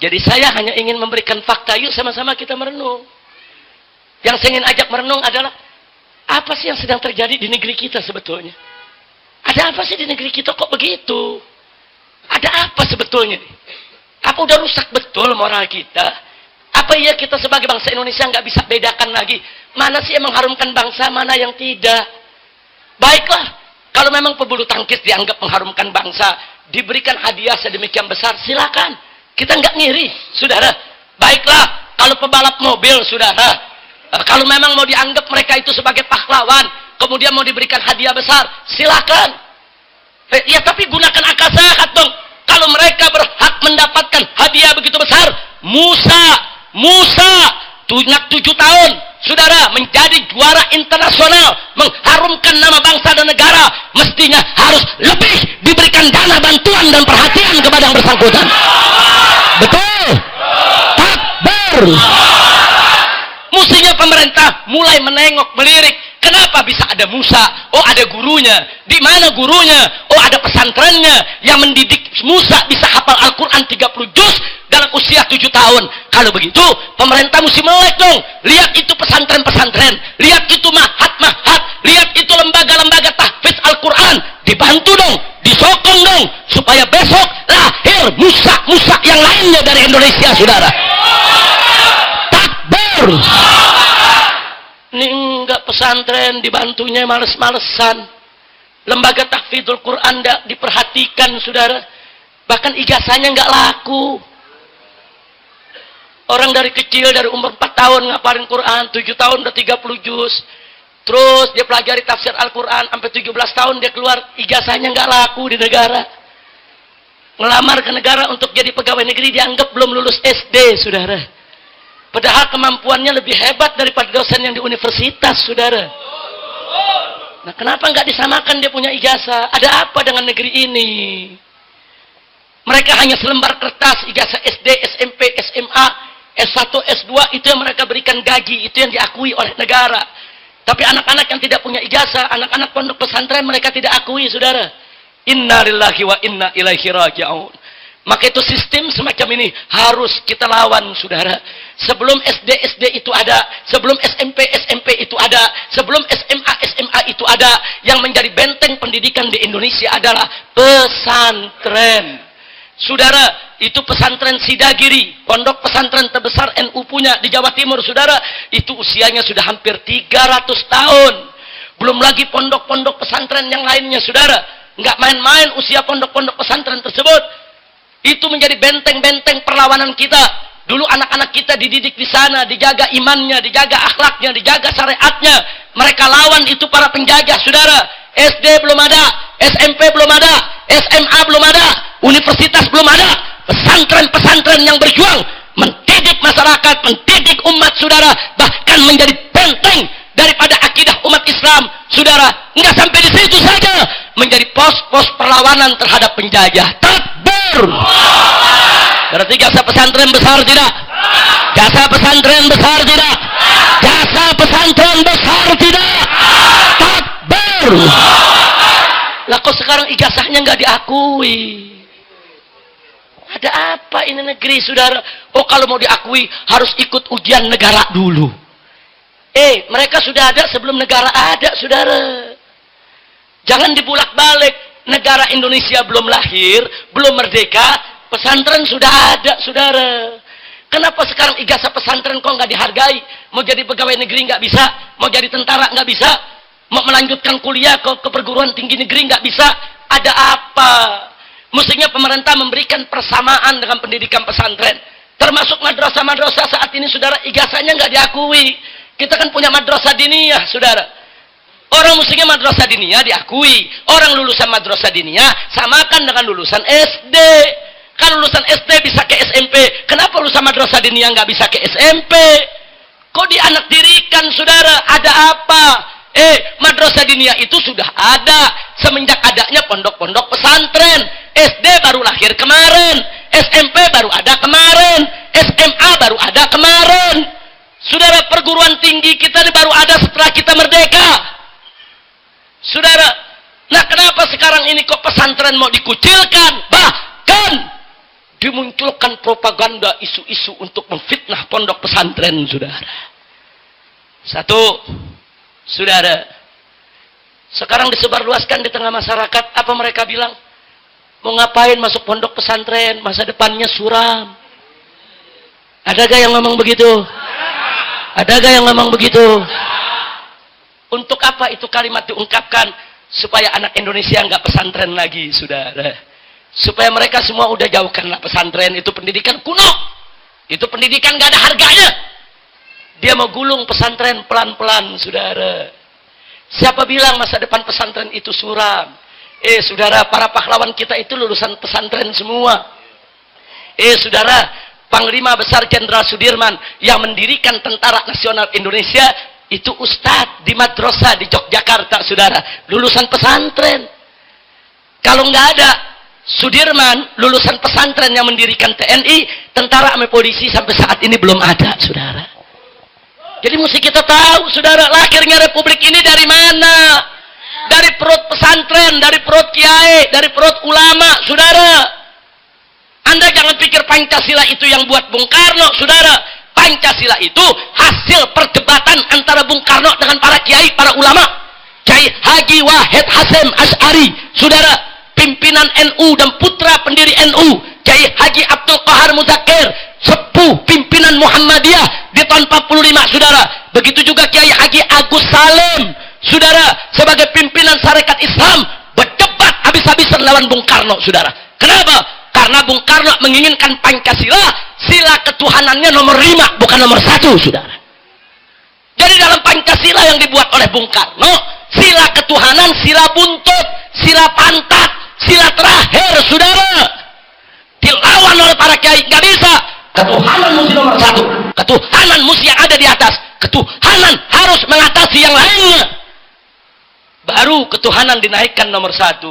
Jadi saya hanya ingin memberikan fakta. Yuk sama-sama kita merenung. Yang saya ingin ajak merenung adalah apa sih yang sedang terjadi di negeri kita sebetulnya? Ada apa sih di negeri kita kok begitu? Ada apa sebetulnya? Apa udah rusak betul moral kita? Apa iya kita sebagai bangsa Indonesia nggak bisa bedakan lagi mana sih yang mengharumkan bangsa, mana yang tidak? Baiklah, kalau memang pebulu tangkis dianggap mengharumkan bangsa, diberikan hadiah sedemikian besar, silakan. Kita nggak ngiri, saudara. Baiklah, kalau pebalap mobil, saudara, kalau memang mau dianggap mereka itu sebagai pahlawan, kemudian mau diberikan hadiah besar, silakan. Ya tapi gunakan akal sehat dong. Kalau mereka berhak mendapatkan hadiah begitu besar, Musa, anak 7 tahun, saudara, menjadi juara internasional, mengharumkan nama bangsa dan negara, mestinya harus lebih diberikan dana bantuan dan perhatian kepada yang bersangkutan. Betul. Takbir. Mestinya pemerintah mulai menengok, melirik. Kenapa bisa ada Musa? Oh, ada gurunya. Di mana gurunya? Oh, ada pesantrennya yang mendidik Musa bisa hafal Al-Quran 30 juz dalam usia 7 tahun. Kalau begitu, pemerintah mesti melek dong. Lihat itu pesantren-pesantren. Lihat itu mahat-mahat. Lihat itu lembaga-lembaga tahfiz Al-Quran. Dibantu dong. Disokong dong. Supaya besok lahir Musa-Musa yang lainnya dari Indonesia, saudara. Takbir. Ini enggak, pesantren dibantunya males-malesan. Lembaga tahfidzul Quran enggak diperhatikan, saudara. Bahkan ijazahnya enggak laku. Orang dari kecil, dari umur 4 tahun ngapalin Quran, 7 tahun udah 30 juz. Terus dia pelajari tafsir Al-Quran, sampai 17 tahun dia keluar, ijazahnya enggak laku di negara. Ngelamar ke negara untuk jadi pegawai negeri dianggap belum lulus SD, saudara. Padahal kemampuannya lebih hebat daripada dosen yang di universitas, saudara. Nah, kenapa nggak disamakan dia punya ijazah? Ada apa dengan negeri ini? Mereka hanya selembar kertas, ijazah SD, SMP, SMA, S1, S2, itu yang mereka berikan gaji, itu yang diakui oleh negara. Tapi anak-anak yang tidak punya ijazah, anak-anak pondok pesantren, mereka tidak akui, saudara. Inna lillahi wa inna ilaihi raji'un. Maka itu sistem semacam ini harus kita lawan, saudara. Sebelum SD itu ada, sebelum SMP itu ada, sebelum SMA itu ada. Yang menjadi benteng pendidikan di Indonesia adalah pesantren. Saudara, itu pesantren Sidagiri, pondok pesantren terbesar NU punya di Jawa Timur, saudara. Itu usianya sudah hampir 300 tahun. Belum lagi pondok-pondok pesantren yang lainnya, saudara. Nggak main-main usia pondok-pondok pesantren tersebut. Itu menjadi benteng-benteng perlawanan kita. Dulu anak-anak kita dididik di sana, dijaga imannya, dijaga akhlaknya, dijaga syariatnya. Mereka lawan itu para penjajah, saudara. SD belum ada, SMP belum ada, SMA belum ada, universitas belum ada. Pesantren-pesantren yang berjuang mendidik masyarakat, mendidik umat, saudara, bahkan menjadi benteng daripada akidah umat Islam, saudara. Enggak sampai di situ saja, menjadi pos-pos perlawanan terhadap penjajah. Takbir. Berarti jasa pesantren besar tidak? Jasa pesantren besar tidak? Jasa pesantren besar tidak? Takbir. Lah kok sekarang ijazahnya nggak diakui? Ada apa ini negeri, saudara? Oh, kalau mau diakui harus ikut ujian negara dulu. Mereka sudah ada sebelum negara ada, saudara. Jangan dibulak-balik. Negara Indonesia belum lahir, belum merdeka, pesantren sudah ada, saudara. Kenapa sekarang ijazah pesantren kok nggak dihargai? Mau jadi pegawai negeri nggak bisa, mau jadi tentara nggak bisa, mau melanjutkan kuliah ke perguruan tinggi negeri nggak bisa. Ada apa? Mestinya pemerintah memberikan persamaan dengan pendidikan pesantren. Termasuk madrasah-madrasah saat ini, saudara, ijazahnya nggak diakui. Kita kan punya madrasah diniyah, saudara. Orang mestinya madrasah diniyah diakui. Orang lulusan madrasah diniyah samakan dengan lulusan SD. Kalau lulusan SD bisa ke SMP, kenapa lulusan madrasah diniyah nggak bisa ke SMP? Kok dianak dirikan, saudara? Ada apa? Madrasah diniyah itu sudah ada semenjak adanya pondok-pondok pesantren. SD baru lahir kemarin, SMP baru ada kemarin, SMA baru ada kemarin. Saudara, perguruan tinggi kita baru ada setelah kita merdeka. Saudara, nah kenapa sekarang ini kok pesantren mau dikucilkan? Bahkan dimunculkan propaganda isu-isu untuk memfitnah pondok pesantren, saudara. Satu, saudara, sekarang disebarluaskan di tengah masyarakat, apa mereka bilang? Mau ngapain masuk pondok pesantren? Masa depannya suram. Ada gak yang ngomong begitu? Ada gak yang ngomong begitu? Untuk apa itu kalimat diungkapkan? Supaya anak Indonesia nggak pesantren lagi, saudara. Supaya mereka semua udah jauhkanlah pesantren, itu pendidikan kuno. Itu pendidikan gak ada harganya. Dia mau gulung pesantren pelan-pelan, saudara. Siapa bilang masa depan pesantren itu suram? Saudara, para pahlawan kita itu lulusan pesantren semua. Saudara, Panglima Besar Jenderal Sudirman yang mendirikan Tentara Nasional Indonesia itu ustadz di madrasah di Yogyakarta, saudara, lulusan pesantren. Kalau nggak ada Sudirman, lulusan pesantren yang mendirikan TNI, tentara sama polisi sampai saat ini belum ada, saudara. Jadi mesti kita tahu, saudara, lahirnya republik ini dari mana? Dari perut pesantren, dari perut kiai, dari perut ulama, saudara. Anda jangan pikir Pancasila itu yang buat Bung Karno, saudara. Pancasila itu hasil perdebatan antara Bung Karno dengan para kiai, para ulama. Kiai Haji Wahid Hasyim Asy'ari, saudara, pimpinan NU dan putra pendiri NU. Kiai Haji Abdul Qahar Muzakir, sepuh pimpinan Muhammadiyah di tahun 45, saudara. Begitu juga Kiai Haji Agus Salim, saudara, sebagai pimpinan Sarekat Islam, berdebat habis-habisan lawan Bung Karno, saudara. Kenapa? Karena Bung Karno menginginkan Pancasila, sila ketuhanannya nomor 5, bukan nomor 1, saudara. Jadi dalam Pancasila yang dibuat oleh Bung Karno, sila ketuhanan, sila buntut, sila pantat, sila terakhir, saudara. Dilawan oleh para kiai, nggak bisa. Ketuhanan mesti nomor 1. Ketuhanan mesti yang ada di atas. Ketuhanan harus mengatasi yang lainnya. Baru ketuhanan dinaikkan nomor 1.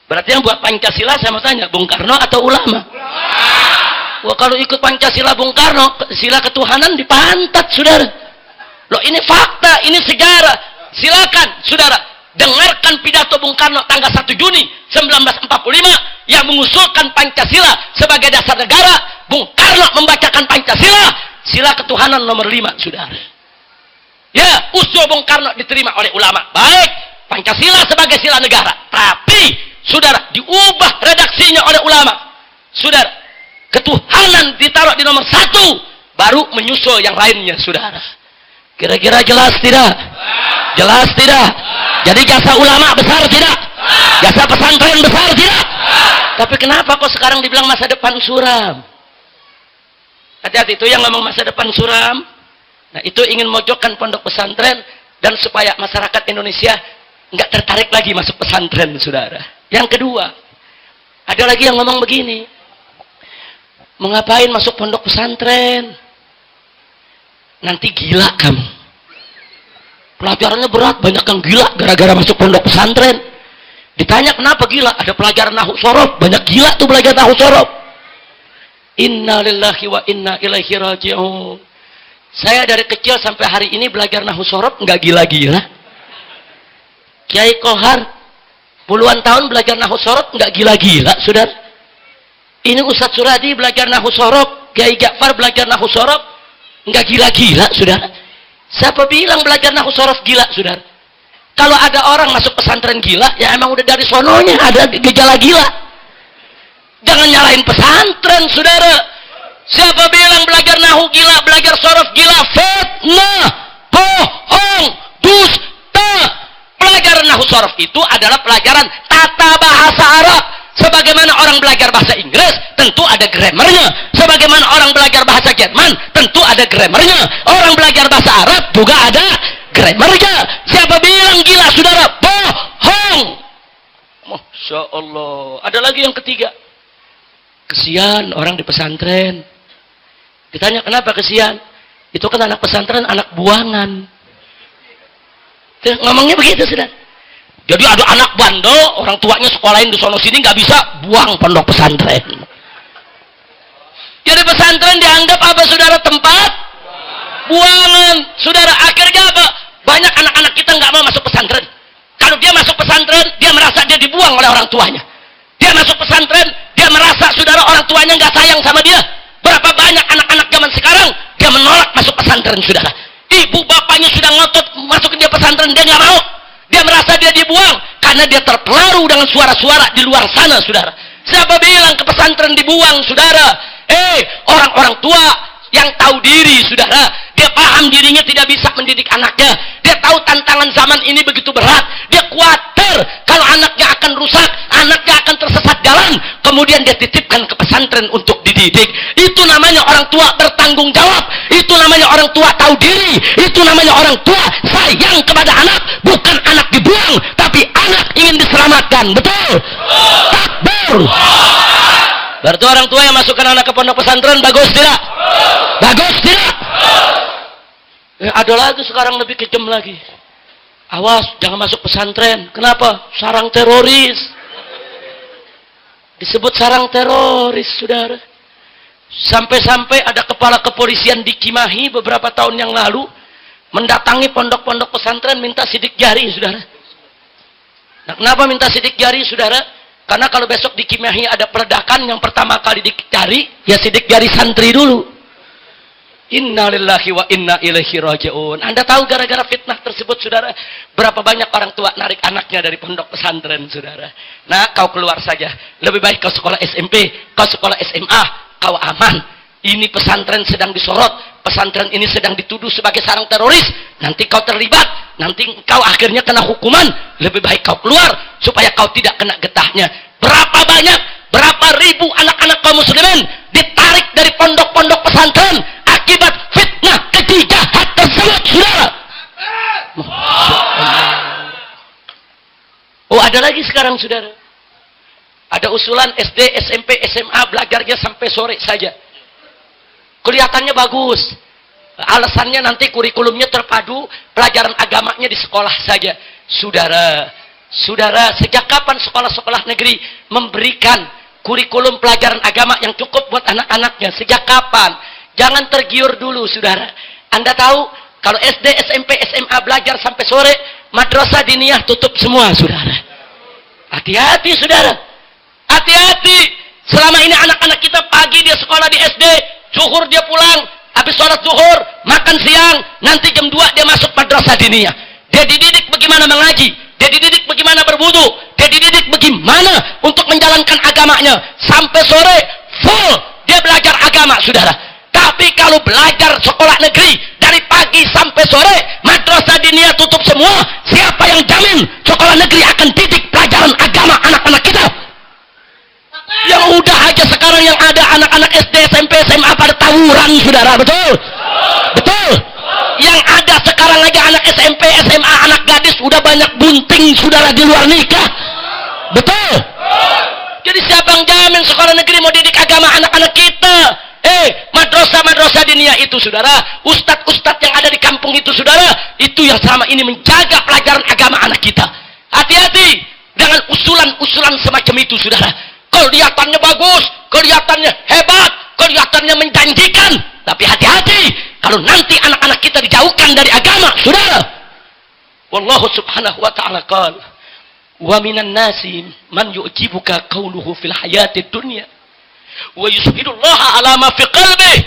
Berarti yang buat Pancasila, saya mau tanya, Bung Karno atau ulama? Wah, kalau ikut Pancasila Bung Karno, sila ketuhanan dipantat, saudara. Loh, ini fakta, ini sejarah. Silakan, saudara, dengarkan pidato Bung Karno tanggal 1 Juni 1945 yang mengusulkan Pancasila sebagai dasar negara. Bung Karno membacakan Pancasila, sila ketuhanan nomor 5, saudara. Ya, usul Bung Karno diterima oleh ulama. Baik, Pancasila sebagai sila negara. Tapi saudara, diubah redaksinya oleh ulama. Saudara, ketuhanan ditaruh di nomor 1, baru menyusul yang lainnya, saudara. Kira-kira jelas tidak? Jelas tidak? Jadi jasa ulama besar tidak? Jasa pesantren besar tidak? Tapi kenapa kok sekarang dibilang masa depan suram? Hati-hati, itu yang ngomong masa depan suram. Nah, itu ingin mojokkan pondok pesantren dan supaya masyarakat Indonesia nggak tertarik lagi masuk pesantren, saudara. Yang kedua, ada lagi yang ngomong begini, mengapain masuk pondok pesantren? Nanti gila kamu. Pelajarannya berat, banyak yang gila gara-gara masuk pondok pesantren. Ditanya kenapa gila? Ada pelajaran nahwu sorof, banyak gila tuh belajar nahwu sorof. Inna lillahi wa inna ilaihi raji'un. Saya dari kecil sampai hari ini belajar nahwu sorof, nggak gila-gila. Kiai Kohar puluhan tahun belajar nahwu sorof, nggak gila-gila, saudara. Ini Ustadz Suradi belajar nahwu sorof, Kiai Ja'far belajar nahwu sorof, nggak gila-gila, saudara. Siapa bilang belajar nahwu sorof gila, saudara? Kalau ada orang masuk pesantren gila, ya emang udah dari sononya ada gejala gila. Jangan nyalahin pesantren, saudara. Siapa bilang belajar nahu gila, belajar sorof gila? Fitnah, bohong, dusta. Pelajaran nahu sorof itu adalah pelajaran tata bahasa Arab. Sebagaimana orang belajar bahasa Inggris, tentu ada grammarnya. Sebagaimana orang belajar bahasa Jerman, tentu ada grammarnya. Orang belajar bahasa Arab juga ada grammarnya. Siapa bilang gila, saudara? Bohong. Masya Allah. Ada lagi yang ketiga. Kesian orang di pesantren. Ditanya kenapa kesian? Itu kan anak pesantren, anak buangan. Ngomongnya begitu, saudara. Jadi ada anak bandel, orang tuanya sekolahin di sono sini nggak bisa, buang pondok pesantren. Jadi pesantren dianggap apa, saudara? Tempat buangan. Saudara, akhirnya apa? Banyak anak-anak kita nggak mau masuk pesantren. Kalau dia masuk pesantren, dia merasa dia dibuang oleh orang tuanya. Dia masuk pesantren, dia merasa, saudara, orang tuanya nggak sayang sama dia. Berapa banyak anak-anak zaman sekarang, dia menolak masuk pesantren, saudara. Ibu bapaknya sudah ngotot masukin dia pesantren, dia nggak mau. Dia merasa dia dibuang karena dia terpengaruh dengan suara-suara di luar sana, saudara. Siapa bilang ke pesantren dibuang, saudara? Orang-orang tua yang tahu diri, saudara. Dia paham dirinya tidak bisa mendidik anaknya. Dia tahu tantangan zaman ini begitu berat. Dia khawatir kalau anaknya akan rusak, anaknya akan tersesat jalan. Kemudian dia titipkan ke pesantren untuk dididik. Itu namanya orang tua bertanggung jawab. Itu namanya orang tua tahu diri. Itu namanya orang tua sayang kepada anak. Bukan anak dibuang, tapi anak ingin diselamatkan. Betul? Takbir. Berarti orang tua yang masukkan anak ke pondok pesantren bagus tidak? Bagus tidak? Ada lagi sekarang lebih kejam lagi. Awas, jangan masuk pesantren. Kenapa? Sarang teroris. Disebut sarang teroris, saudara. Sampai-sampai ada kepala kepolisian di Cimahi beberapa tahun yang lalu mendatangi pondok-pondok pesantren minta sidik jari, saudara. Nah, kenapa minta sidik jari, saudara? Karena kalau besok di Cimahi ada peledakan, yang pertama kali dicari, ya sidik jari santri dulu. Inna lillahi wa inna ilaihi raji'un. Anda tahu gara-gara fitnah tersebut, saudara, berapa banyak orang tua narik anaknya dari pondok pesantren, saudara. Nah, kau keluar saja. Lebih baik kau sekolah SMP, kau sekolah SMA, kau aman. Ini pesantren sedang disorot, pesantren ini sedang dituduh sebagai sarang teroris. Nanti kau terlibat, nanti kau akhirnya kena hukuman. Lebih baik kau keluar supaya kau tidak kena getahnya. Berapa banyak, berapa ribu anak-anak kaum muslimin ditarik dari pondok-pondok pesantren akibat fitnah keji jahat tersebut, saudara. Oh, ada lagi sekarang, saudara. Ada usulan SD, SMP, SMA belajarnya sampai sore saja. Kelihatannya bagus. Alasannya nanti kurikulumnya terpadu, pelajaran agamanya di sekolah saja. Saudara, sejak kapan sekolah-sekolah negeri memberikan kurikulum pelajaran agama yang cukup buat anak-anaknya? Sejak kapan? Jangan tergiur dulu, saudara. Anda tahu, kalau SD, SMP, SMA belajar sampai sore, madrasah diniyah tutup semua, saudara. Hati-hati, saudara. Hati-hati. Selama ini anak-anak kita pagi dia sekolah di SD, zuhur dia pulang, habis sholat zuhur, makan siang, nanti jam 2 dia masuk madrasah diniyah. Dia dididik bagaimana mengaji, dia dididik bagaimana berwudu, dia dididik bagaimana untuk menjalankan agamanya. Sampai sore full dia belajar agama, saudara. Tapi kalau belajar sekolah negeri dari pagi sampai sore, madrasah diniyah tutup semua, siapa yang jamin sekolah negeri akan didik pelajaran agama anak-anak kita? Yang udah aja sekarang yang ada anak-anak SD, SMP, SMA pada tawuran, saudara. Betul? Betul? Yang ada sekarang aja anak SMP, SMA, anak gadis udah banyak bunting, saudara, di luar nikah. Betul? Jadi siapa yang jamin sekolah negeri mau didik agama anak-anak kita? Madrasah diniyah itu, saudara, ustadz-ustadz yang ada di kampung itu, saudara, itu yang selama ini menjaga pelajaran agama anak kita. Hati-hati dengan usulan-usulan semacam itu, saudara. Kelihatannya bagus, kelihatannya hebat, kelihatannya menjanjikan, tapi hati-hati kalau nanti anak-anak kita dijauhkan dari agama, saudara. Wallahu subhanahu wa ta'ala qala, wa minan nasi man yu'jibuka qawluhu fil hayatid dunya wa yushidullaha ala ma fi qalbihi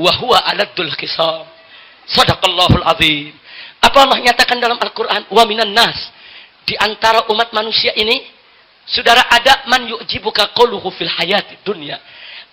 wa huwa aladdul khisam. Sadaqallahul azim. Apa Allah nyatakan dalam Al-Quran? Wa minan nas, di antara umat manusia ini, saudara, ada man yu'jibuka qawluhu fil hayatid dunya,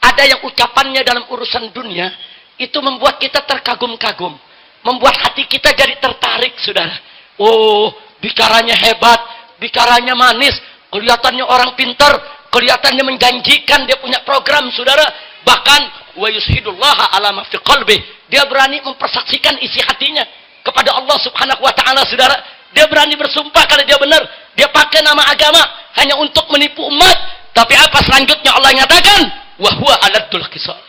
Ada yang ucapannya dalam urusan dunia, itu membuat kita terkagum-kagum. Membuat hati kita jadi tertarik, saudara. Oh, bicaranya hebat, bicaranya manis, kelihatannya orang pintar, kelihatannya menjanjikan, dia punya program, saudara. Bahkan, wa yushhidullaha ala ma fi qalbi. Dia berani mempersaksikan isi hatinya kepada Allah Subhanahu wa taala, saudara. Dia berani bersumpah kalau dia benar. Dia pakai nama agama hanya untuk menipu umat. Tapi apa selanjutnya Allah nyatakan? Wa huwa aladul khisam.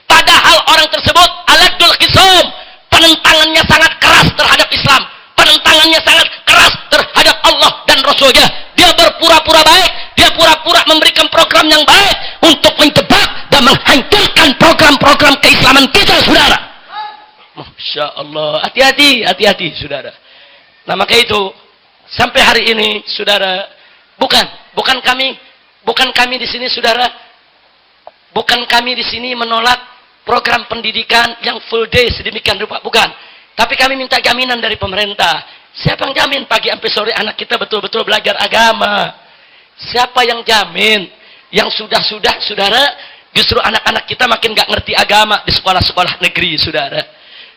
Padahal orang tersebut aladul khisam, penentangannya sangat keras terhadap Islam, penentangannya sangat keras terhadap Allah dan Rasulnya. Dia berpura-pura baik, dia pura-pura memberikan program yang baik untuk menjebak dan menghancurkan program-program keislaman kita, saudara. Masya Allah, hati-hati, saudara. Nah, maka itu sampai hari ini, saudara, bukan kami di sini, saudara, bukan kami di sini menolak program pendidikan yang full day sedemikian rupa, bukan. Tapi kami minta jaminan dari pemerintah. Siapa yang jamin pagi sampai sore anak kita betul-betul belajar agama? Siapa yang jamin? Yang sudah-sudah, saudara, justru anak-anak kita makin gak ngerti agama di sekolah-sekolah negeri, saudara.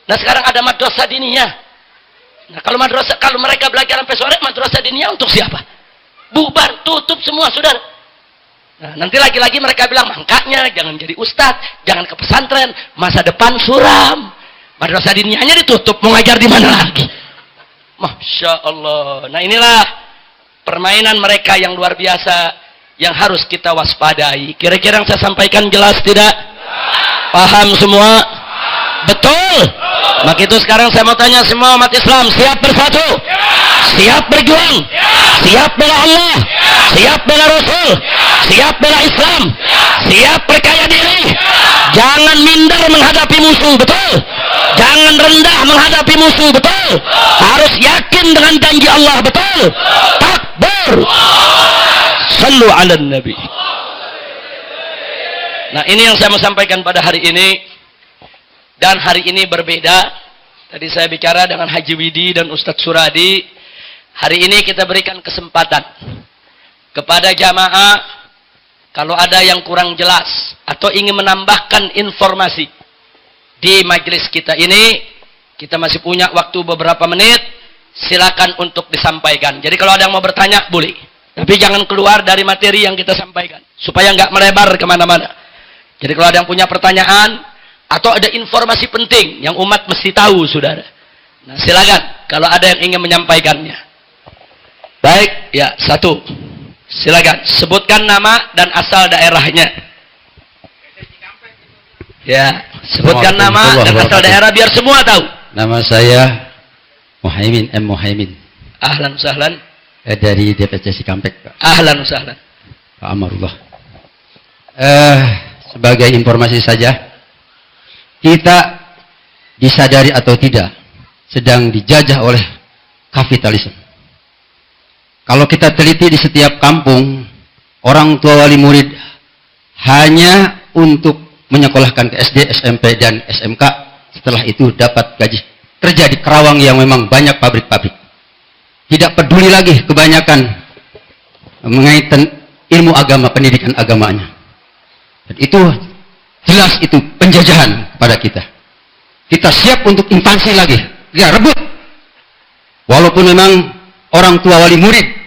Nah, sekarang ada madrasah diniyah. Nah, kalau mereka belajar sampai sore, madrasah diniyah untuk siapa? Bubar, tutup semua, saudara. Nah, nanti lagi-lagi mereka bilang, makanya jangan jadi ustadz, jangan ke pesantren, masa depan suram. Madrasah diniyahnya ditutup, mau ngajar di mana lagi? Masya Allah. Nah, inilah permainan mereka yang luar biasa, yang harus kita waspadai. Kira-kira yang saya sampaikan jelas tidak? Paham semua? Betul? Maka itu sekarang saya mau tanya semua umat Islam, siap bersatu? Siap berjuang? Siap bela Allah? Siap bela Rasul? Siap bela Islam? Siap percaya diri? Jangan minder menghadapi musuh, betul? Jangan rendah menghadapi musuh, betul? Harus yakin dengan janji Allah, betul? Takbir. Sallu ala Nabi. Nah, ini yang saya mau sampaikan pada hari ini. Dan hari ini berbeda. Tadi saya bicara dengan Haji Widi dan Ustadz Suradi. Hari ini kita berikan kesempatan kepada jamaah, kalau ada yang kurang jelas atau ingin menambahkan informasi di majelis kita ini, kita masih punya waktu beberapa menit. Silakan untuk disampaikan. Jadi kalau ada yang mau bertanya, boleh. Tapi jangan keluar dari materi yang kita sampaikan, supaya nggak melebar kemana-mana. Jadi kalau ada yang punya pertanyaan atau ada informasi penting yang umat mesti tahu, saudara. Nah, silakan kalau ada yang ingin menyampaikannya. Baik, ya, satu. Silakan sebutkan nama dan asal daerahnya. Ya, sebutkan nama dan asal daerah biar semua tahu. Nama saya Muhaimin M. Muhaimin. Ahlan sahlan. Dari DPC Cikampek, Pak. Ahlan sahlan. Pak Amarullah. Sebagai informasi saja, kita disadari atau tidak sedang dijajah oleh kapitalisme. Kalau kita teliti di setiap kampung, orang tua wali murid hanya untuk menyekolahkan ke SD, SMP, dan SMK. Setelah itu dapat gaji. Terjadi Kerawang yang memang banyak pabrik-pabrik. Tidak peduli lagi kebanyakan mengaitkan ilmu agama, pendidikan agamanya. Dan itu jelas itu penjajahan pada kita. Kita siap untuk invasi lagi. Ya, rebut. Walaupun memang orang tua wali murid,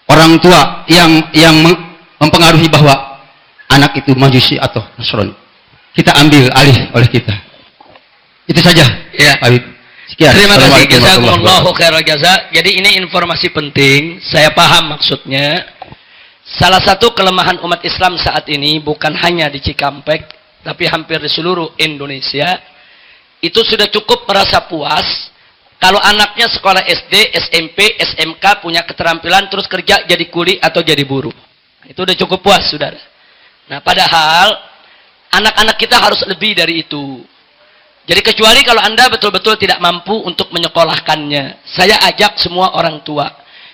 orang tua yang mempengaruhi bahwa anak itu Majusi atau Nasrani, kita ambil alih oleh kita. Itu saja, ya, Habib. Sekian. Terima kasih, jazakumullahu khairal jaza. Jadi ini informasi penting, saya paham maksudnya. Salah satu kelemahan umat Islam saat ini bukan hanya di Cikampek, tapi hampir di seluruh Indonesia. Itu sudah cukup merasa puas kalau anaknya sekolah SD, SMP, SMK punya keterampilan terus kerja jadi kuli atau jadi buruh. Itu udah cukup puas, saudara. Nah, padahal anak-anak kita harus lebih dari itu. Jadi kecuali kalau Anda betul-betul tidak mampu untuk menyekolahkannya. Saya ajak semua orang tua.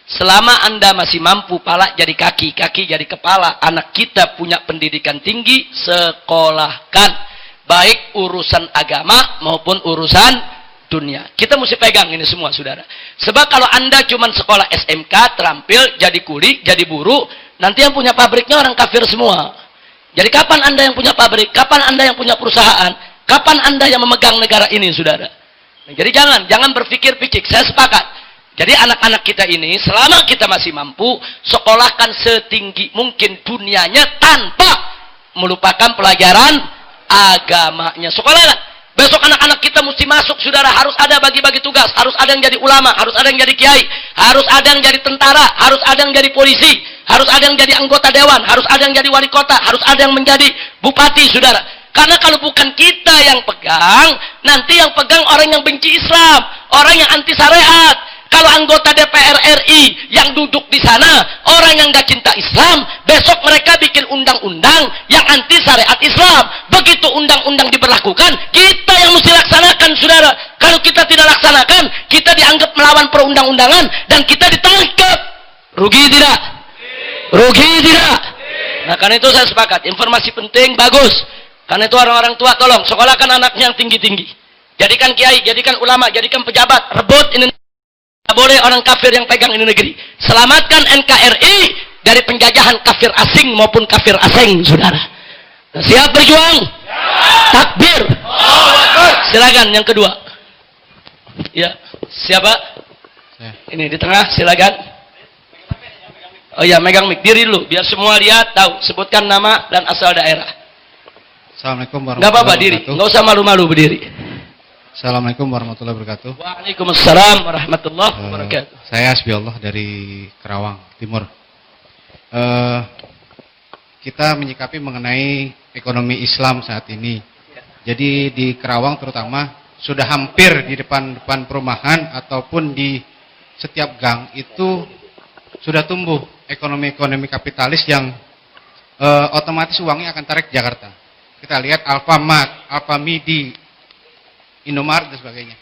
Selama Anda masih mampu, pala jadi kaki, kaki jadi kepala, anak kita punya pendidikan tinggi, sekolahkan. Baik urusan agama maupun urusan dunia. Kita mesti pegang ini semua, saudara. Sebab kalau Anda cuma sekolah SMK, terampil, jadi kuli, jadi buruh, nanti yang punya pabriknya orang kafir semua. Jadi kapan Anda yang punya pabrik? Kapan Anda yang punya perusahaan? Kapan Anda yang memegang negara ini, saudara? Nah, jadi jangan berpikir pikir. Saya sepakat. Jadi anak-anak kita ini, selama kita masih mampu, sekolahkan setinggi mungkin dunianya tanpa melupakan pelajaran agamanya. Sekolahlah. Besok anak-anak kita mesti masuk, saudara. Harus ada bagi-bagi tugas. Harus ada yang jadi ulama. Harus ada yang jadi kiai. Harus ada yang jadi tentara. Harus ada yang jadi polisi. Harus ada yang jadi anggota dewan. Harus ada yang jadi wali kota. Harus ada yang menjadi bupati, saudara. Karena kalau bukan kita yang pegang, nanti yang pegang orang yang benci Islam. Orang yang anti syariat. Kalau anggota DPR RI yang duduk di sana, orang yang gak cinta Islam, besok mereka bikin undang-undang yang anti syariat Islam. Begitu undang-undang diberlakukan, kita yang mesti laksanakan, saudara. Kalau kita tidak laksanakan, kita dianggap melawan perundang-undangan dan kita ditangkap. Rugi tidak? Rugi tidak? Nah, karena itu saya sepakat. Informasi penting, bagus. Karena itu orang-orang tua, tolong sekolahkan anaknya yang tinggi-tinggi. Jadikan kiai, jadikan ulama, jadikan pejabat. Rebut ini. Tidak boleh orang kafir yang pegang ini negeri. Selamatkan NKRI dari penjajahan kafir asing maupun kafir asing, saudara. Nah, siap berjuang? Takbir. Silakan yang kedua. Ya, siapa? Ini di tengah, silakan. Oh ya, megang mic diri dulu biar semua lihat, tahu. Sebutkan nama dan asal daerah. Assalamualaikum warahmatullahi wabarakatuh. Enggak apa-apa, diri. Enggak usah malu-malu berdiri. Assalamualaikum warahmatullahi wabarakatuh. Waalaikumsalam warahmatullahi wabarakatuh. Saya Asbiullah dari Kerawang Timur. Kita menyikapi mengenai ekonomi Islam saat ini. Jadi di Kerawang terutama sudah hampir di depan perumahan ataupun di setiap gang itu sudah tumbuh ekonomi kapitalis yang otomatis uangnya akan tarik ke Jakarta. Kita lihat Alfamart, Alfamidi, Indomaret dan sebagainya.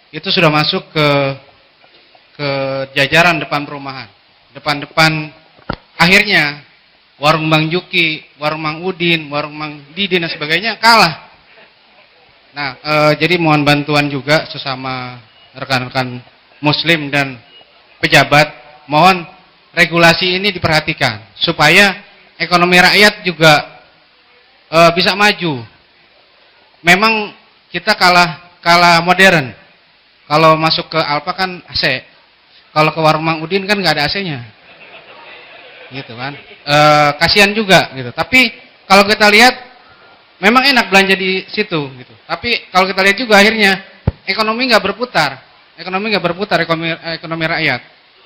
Itu sudah masuk ke jajaran depan perumahan. Depan akhirnya warung Bang Juki, warung Mang Udin, warung Mang Didin dan sebagainya kalah. Nah, jadi mohon bantuan juga sesama rekan-rekan muslim dan pejabat, mohon regulasi ini diperhatikan supaya ekonomi rakyat juga bisa maju. Memang kita kalah modern. Kalau masuk ke Alfa kan AC. Kalau ke warung Mang Udin kan nggak ada AC-nya. Gitu kan. Kasihan juga gitu. Tapi kalau kita lihat memang enak belanja di situ gitu. Tapi kalau kita lihat juga akhirnya ekonomi nggak berputar. Ekonomi rakyat.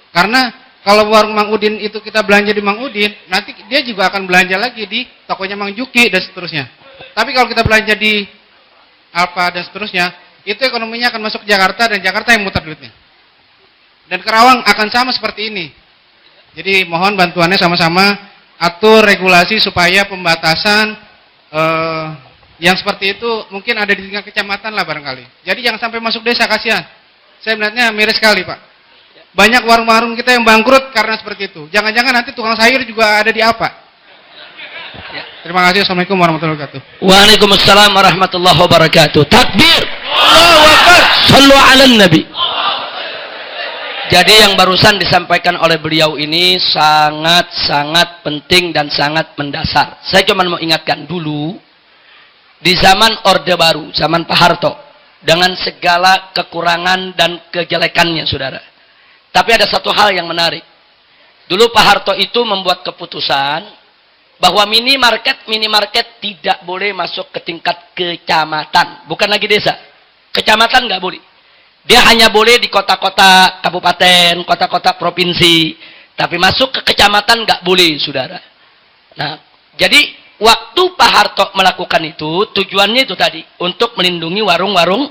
Karena kalau warung Mang Udin itu kita belanja di Mang Udin, nanti dia juga akan belanja lagi di tokonya Mang Juki dan seterusnya. Tapi kalau kita belanja di Alfa dan seterusnya, itu ekonominya akan masuk ke Jakarta dan Jakarta yang muter duitnya. Dan Kerawang akan sama seperti ini. Jadi mohon bantuannya sama-sama atur regulasi supaya pembatasan yang seperti itu mungkin ada di tingkat kecamatan lah barangkali. Jadi jangan sampai masuk desa, kasihan. Saya melihatnya miris sekali, Pak. Banyak warung-warung kita yang bangkrut karena seperti itu. Jangan-jangan nanti tukang sayur juga ada di apa? Ya. Terima kasih. Assalamualaikum warahmatullahi wabarakatuh. Waalaikumsalam warahmatullahi wabarakatuh. Takbir. Allahu Akbar. Sallu ala Nabi. Jadi yang barusan disampaikan oleh beliau ini sangat-sangat penting dan sangat mendasar. Saya cuma mau ingatkan dulu, di zaman Orde Baru, zaman Pak Harto, dengan segala kekurangan dan kejelekannya, saudara. Tapi ada satu hal yang menarik. Dulu Pak Harto itu membuat keputusan bahwa minimarket tidak boleh masuk ke tingkat kecamatan. Bukan lagi desa. Kecamatan nggak boleh. Dia hanya boleh di kota-kota kabupaten, kota-kota provinsi. Tapi masuk ke kecamatan nggak boleh, saudara. Nah, jadi waktu Pak Harto melakukan itu, tujuannya itu tadi. Untuk melindungi warung-warung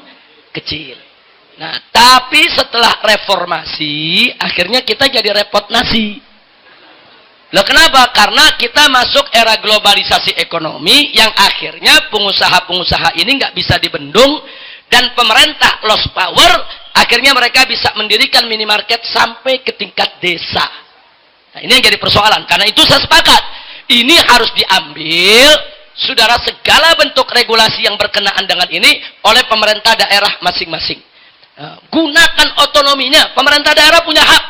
kecil. Nah, tapi setelah reformasi, akhirnya kita jadi repot nasi. Loh kenapa? Karena kita masuk era globalisasi ekonomi yang akhirnya pengusaha-pengusaha ini nggak bisa dibendung dan pemerintah lost power, akhirnya mereka bisa mendirikan minimarket sampai ke tingkat desa. Nah, ini yang jadi persoalan. Karena itu saya sepakat, ini harus diambil, saudara, segala bentuk regulasi yang berkenaan dengan ini oleh pemerintah daerah masing-masing. Nah, gunakan otonominya. Pemerintah daerah punya hak.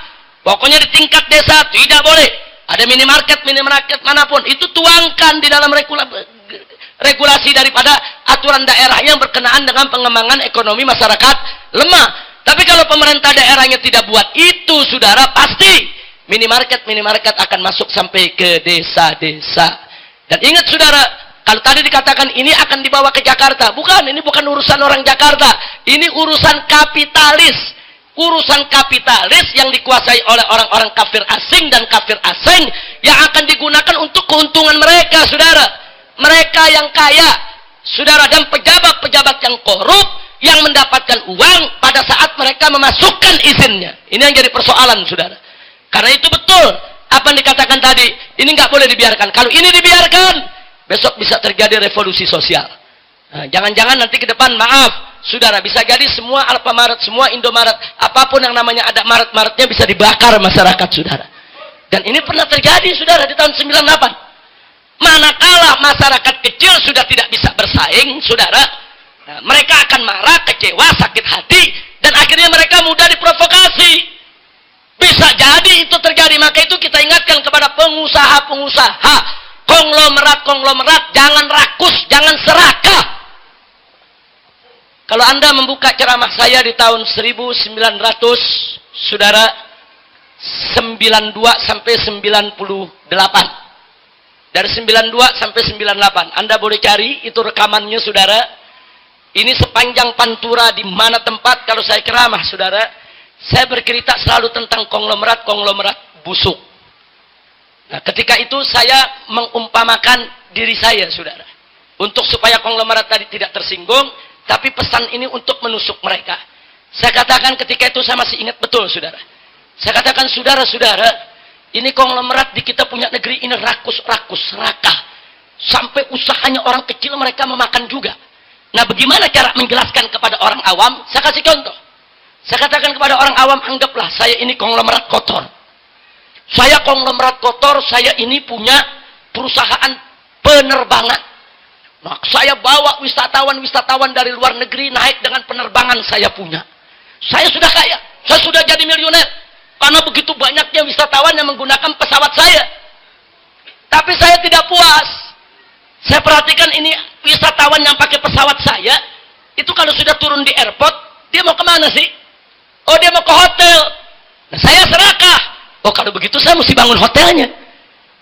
Pokoknya di tingkat desa tidak boleh Ada minimarket manapun, itu tuangkan di dalam regulasi daripada aturan daerah yang berkenaan dengan pengembangan ekonomi masyarakat lemah. Tapi kalau pemerintah daerahnya tidak buat itu, saudara, pasti minimarket akan masuk sampai ke desa-desa. Dan ingat saudara, kalau tadi dikatakan ini akan dibawa ke Jakarta, ini bukan urusan orang Jakarta, ini urusan kapitalis. Urusan kapitalis yang dikuasai oleh orang-orang kafir asing dan kafir asing yang akan digunakan untuk keuntungan mereka, saudara. Mereka yang kaya, saudara, dan pejabat-pejabat yang korup yang mendapatkan uang pada saat mereka memasukkan izinnya. Ini yang jadi persoalan, saudara. Karena itu betul apa yang dikatakan tadi, ini nggak boleh dibiarkan. Kalau ini dibiarkan, besok bisa terjadi revolusi sosial. Nah, jangan-jangan nanti ke depan, maaf, saudara, bisa jadi semua Alfamaret, semua Indomaret, apapun yang namanya ada Maret-Maretnya bisa dibakar masyarakat, saudara. Dan ini pernah terjadi, saudara, di tahun 98. Manakala masyarakat kecil sudah tidak bisa bersaing, saudara, nah, mereka akan marah, kecewa, sakit hati, dan akhirnya mereka mudah diprovokasi. Bisa jadi itu terjadi. Maka itu kita ingatkan kepada pengusaha-pengusaha, konglomerat, jangan rakus, jangan serakah. Kalau Anda membuka ceramah saya di tahun 1900, saudara, 92 sampai 98. Dari 92 sampai 98. Anda boleh cari, itu rekamannya, saudara. Ini sepanjang Pantura di mana tempat kalau saya ceramah, saudara. Saya bercerita selalu tentang konglomerat busuk. Nah, ketika itu saya mengumpamakan diri saya, saudara. Untuk supaya konglomerat tadi tidak tersinggung, tapi pesan ini untuk menusuk mereka. Saya katakan ketika itu saya masih ingat betul, saudara. Saya katakan, saudara-saudara, ini konglomerat di kita punya negeri ini rakus, serakah. Sampai usahanya orang kecil mereka memakan juga. Nah, bagaimana cara menjelaskan kepada orang awam? Saya kasih contoh. Saya katakan kepada orang awam, anggaplah saya ini konglomerat kotor. Saya konglomerat kotor, saya ini punya perusahaan penerbangan. Nah, saya bawa wisatawan dari luar negeri naik dengan penerbangan saya punya. Saya sudah kaya, saya sudah jadi miliuner. Karena begitu banyaknya wisatawan yang menggunakan pesawat saya. Tapi saya tidak puas. Saya perhatikan ini wisatawan yang pakai pesawat saya, itu kalau sudah turun di airport, dia mau kemana sih? Oh, dia mau ke hotel. Nah, saya serakah. Oh, kalau begitu saya mesti bangun hotelnya.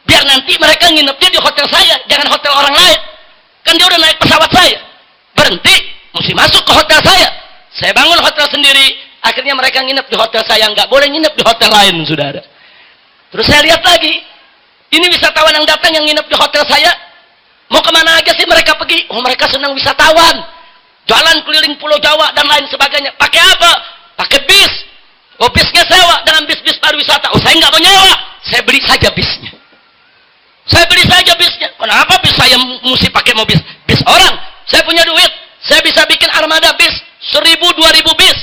Biar nanti mereka nginepnya di hotel saya, jangan hotel orang lain. Kan dia udah naik pesawat saya. Berhenti, mesti masuk ke hotel saya. Saya bangun hotel sendiri, akhirnya mereka nginep di hotel saya, nggak boleh nginep di hotel lain, saudara. Terus saya lihat lagi, ini wisatawan yang datang yang nginep di hotel saya, mau kemana aja sih mereka pergi? Oh, mereka senang wisatawan. Jalan keliling Pulau Jawa dan lain sebagainya. Pakai apa? Pakai bis. Oh, bisnya sewa dengan bis-bis pariwisata. Oh, saya nggak mau nyewa. Saya beli saja bisnya. Saya beli saja bisnya. Kenapa bis saya mesti pakai mobil? Bis orang. Saya punya duit. Saya bisa bikin armada bis. 1.000, 2.000 bis.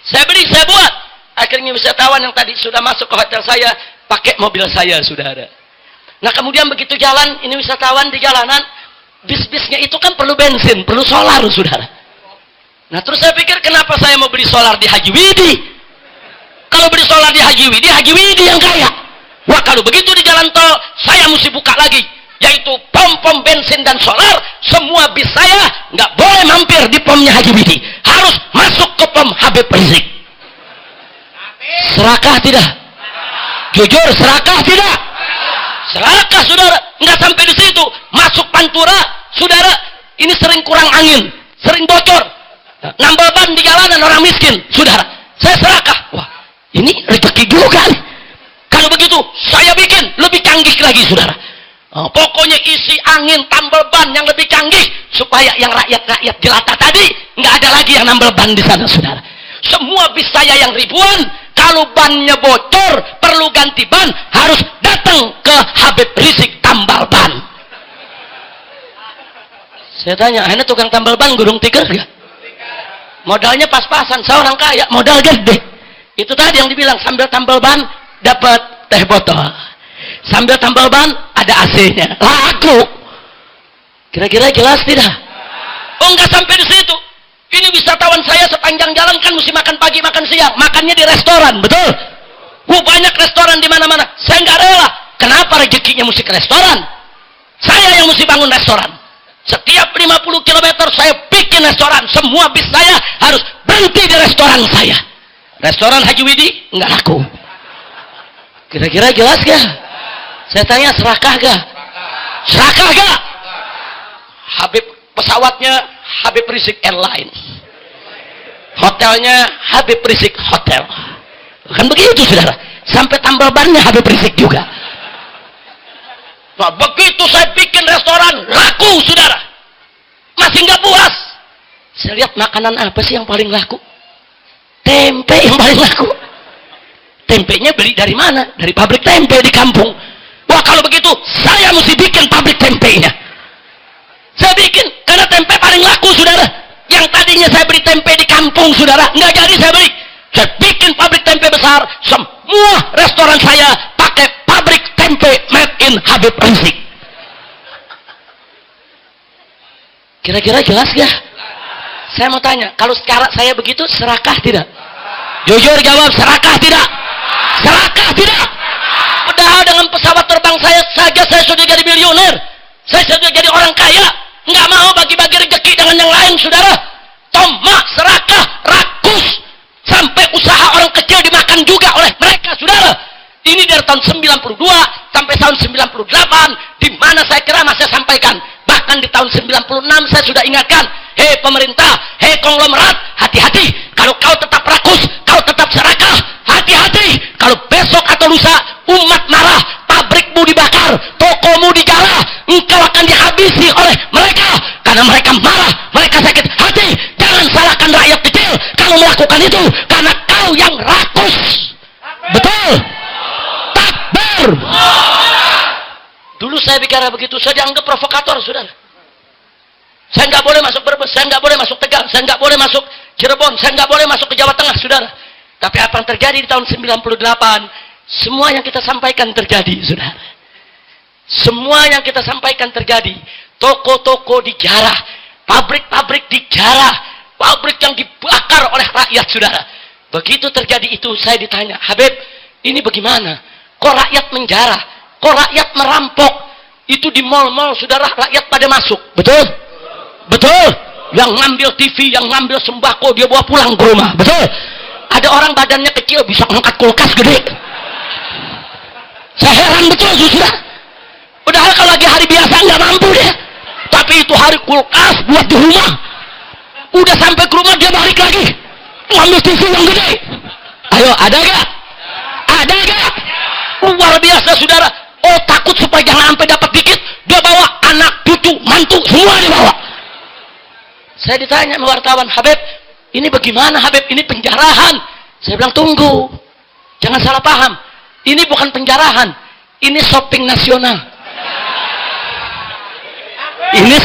Saya beli, saya buat. Akhirnya wisatawan yang tadi sudah masuk ke hotel saya, pakai mobil saya, saudara. Nah, kemudian begitu jalan, ini wisatawan di jalanan, bis-bisnya itu kan perlu bensin, perlu solar, saudara. Nah, terus saya pikir, kenapa saya mau beli solar di Haji Widi? Kalau beli solar di Haji Widi yang kaya. Wah, kalau begitu di jalan tol, saya mesti buka lagi. Yaitu pom-pom bensin dan solar, semua bis saya nggak boleh mampir di pomnya Haji Widi. Harus masuk ke pom Habib Rizik. Serakah tidak? Jujur, serakah tidak? Serakah, saudara. Nggak sampai di situ. Masuk Pantura, saudara, ini sering kurang angin, sering bocor. Nambal ban di jalanan orang miskin, saudara. Saya serakah. Wah, ini rezeki juga nih. Kalau begitu, saya bikin lebih canggih lagi, saudara. Oh, pokoknya isi angin, tambal ban yang lebih canggih. Supaya yang rakyat-rakyat jelata tadi, nggak ada lagi yang nambal ban di sana, saudara. Semua bis saya yang ribuan, kalau bannya bocor, perlu ganti ban, harus datang ke Habib Rizik tambal ban. Saya tanya, ini tukang tambal ban gurung tiker gak? Modalnya pas-pasan, saya orang kaya, modal gede. Itu tadi yang dibilang, sambil tambal ban, dapat teh botol. Sambil tambal ban, ada AC-nya. Laku. Kira-kira jelas tidak? Oh, enggak sampai di situ. Ini wisatawan saya sepanjang jalan kan mesti makan pagi, makan siang. Makannya di restoran, betul? Banyak restoran di mana-mana. Saya nggak rela. Kenapa rezekinya mesti ke restoran? Saya yang mesti bangun restoran. Setiap 50 km saya bikin restoran. Semua bis saya harus berhenti di restoran saya. Restoran Haji Widi nggak laku. Kira-kira jelas gak? Saya tanya, serakah gak? Serakah gak? Habib, pesawatnya Habib Rizik Airline. Hotelnya Habib Rizik Hotel. Kan begitu, saudara. Sampai tambal bannya Habib Rizik juga. Nah, begitu saya bikin restoran, laku, saudara. Masih nggak puas. Saya lihat makanan apa sih yang paling laku? Tempe yang paling laku. Tempenya beli dari mana? Dari pabrik tempe di kampung. Wah, kalau begitu, saya mesti bikin pabrik tempenya. Saya bikin, karena tempe paling laku, saudara. Yang tadinya saya beli tempe di kampung, saudara, nggak jadi saya beli. Saya bikin pabrik tempe besar. Semua restoran saya pakai pabrik tempe made in Habib Rizik. Kira-kira jelas gak? Saya mau tanya, kalau sekarang saya begitu, serakah tidak? Jujur jawab, serakah tidak? Serakah tidak? Padahal dengan pesawat terbang saya saja saya sudah jadi miliuner. Saya sudah jadi orang kaya. Nggak mau bagi-bagi rezeki dengan yang lain, saudara. Tomak, serakah, rakus. Sampai usaha orang kecil dimakan juga oleh mereka, saudara. Ini dari tahun 92 sampai tahun 98, di mana saya kira saya sampaikan. Bahkan di tahun 96 saya sudah ingatkan, hei pemerintah, hei konglomerat, hati-hati. Kalau kau tetap rakus, kau tetap serakah, hati-hati. Kalau besok atau lusa umat marah, pabrikmu dibakar, tokomu dijarah, engkau akan dihabisi oleh mereka. Karena mereka marah, mereka sakit hati. Jangan salahkan rakyat kecil kalau melakukan itu, karena kau yang rakus. Betul? Takbir. Dulu saya bicara begitu, saya dianggap provokator, saudara. Saya nggak boleh masuk Brebes, saya nggak boleh masuk Tegal, saya nggak boleh masuk Cirebon, saya nggak boleh masuk ke Jawa Tengah, saudara. Tapi apa yang terjadi di tahun 98, semua yang kita sampaikan terjadi, saudara. Semua yang kita sampaikan terjadi. Toko-toko dijarah, pabrik-pabrik dijarah, pabrik yang dibakar oleh rakyat, saudara. Begitu terjadi itu, saya ditanya, Habib, ini bagaimana? Kok rakyat menjarah? Kok rakyat merampok? Itu di mal-mal, saudara, rakyat pada masuk. Betul? Betul? Yang ngambil TV, yang ngambil sembako, dia bawa pulang ke rumah. Betul? Ada orang badannya kecil, bisa angkat kulkas gede. Saya heran betul, saudara. Padahal kalau lagi hari biasa nggak mampu dia. Tapi itu hari kulkas buat di rumah. Udah sampai ke rumah dia balik lagi. Ngambil TV yang gede. Ayo, ada gak? Ada gak? Luar biasa, saudara. Oh, takut supaya jangan sampai dapat dikit, dia bawa anak, cucu, mantu, semua dia bawa. Saya ditanya sama wartawan, Habib, ini bagaimana, Habib? Ini penjarahan. Saya bilang, tunggu. Jangan salah paham. Ini bukan penjarahan. Ini shopping nasional. Ini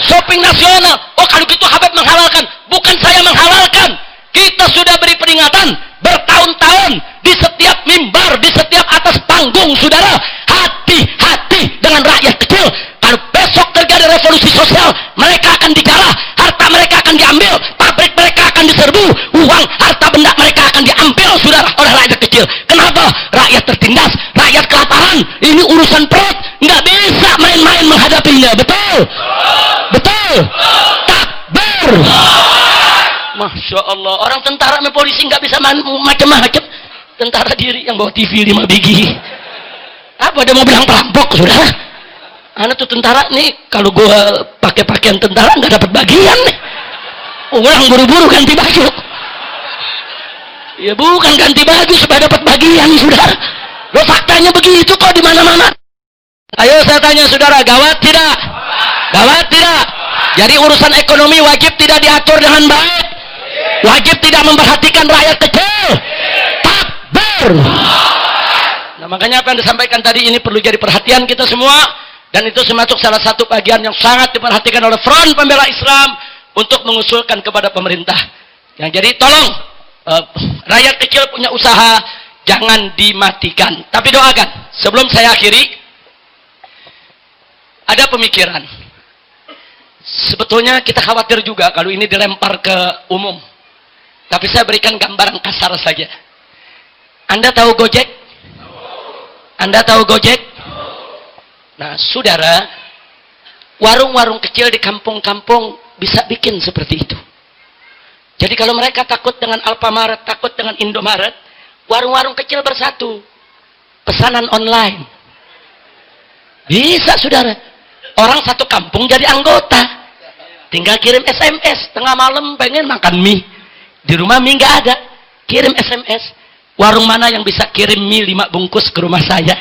shopping nasional. Oh, kalau gitu Habib menghalalkan. Bukan saya menghalalkan. Kita sudah beri peringatan bertahun-tahun di setiap mimbar, di setiap atas panggung, saudara. Hati-hati dengan rakyat kecil. Kalau besok terjadi revolusi sosial, mereka akan dijarah, harta mereka akan diambil, pabrik mereka akan diserbu, uang, harta benda mereka akan diambil, saudara, oleh rakyat kecil. Kenapa? Rakyat tertindas, rakyat kelaparan. Ini urusan perut, nggak bisa main-main menghadapinya. Betul? Betul? Takbir. Masya Allah, orang tentara sama polisi nggak bisa macam-macam. Tentara diri yang bawa TV 5 biji. Apa dia mau bilang perampok, saudara? Anak tuh tentara nih, kalau gua pakai pakaian tentara nggak dapat bagian nih. Orang buru-buru ganti baju. Ya bukan ganti baju supaya dapat bagian, saudara. Lo faktanya begitu kok di mana-mana. Ayo saya tanya, saudara, gawat tidak? Gawat tidak? Jadi urusan ekonomi wajib tidak diatur dengan baik. Wajib tidak memperhatikan rakyat kecil. Takbir. Nah, makanya apa yang disampaikan tadi ini perlu jadi perhatian kita semua, dan itu termasuk salah satu bagian yang sangat diperhatikan oleh Front Pembela Islam untuk mengusulkan kepada pemerintah. Yang jadi tolong rakyat kecil punya usaha jangan dimatikan. Tapi doakan. Sebelum saya akhiri, ada pemikiran. Sebetulnya kita khawatir juga kalau ini dilempar ke umum. Tapi saya berikan gambaran kasar saja. Anda tahu Gojek? Anda tahu Gojek? Nah, saudara, warung-warung kecil di kampung-kampung bisa bikin seperti itu. Jadi kalau mereka takut dengan Alfamart, takut dengan Indomaret, warung-warung kecil bersatu. Pesanan online. Bisa, saudara. Orang satu kampung jadi anggota. Tinggal kirim SMS. Tengah malam pengen makan mie. Di rumah mie nggak ada. Kirim SMS. Warung mana yang bisa kirim mie 5 bungkus ke rumah saya?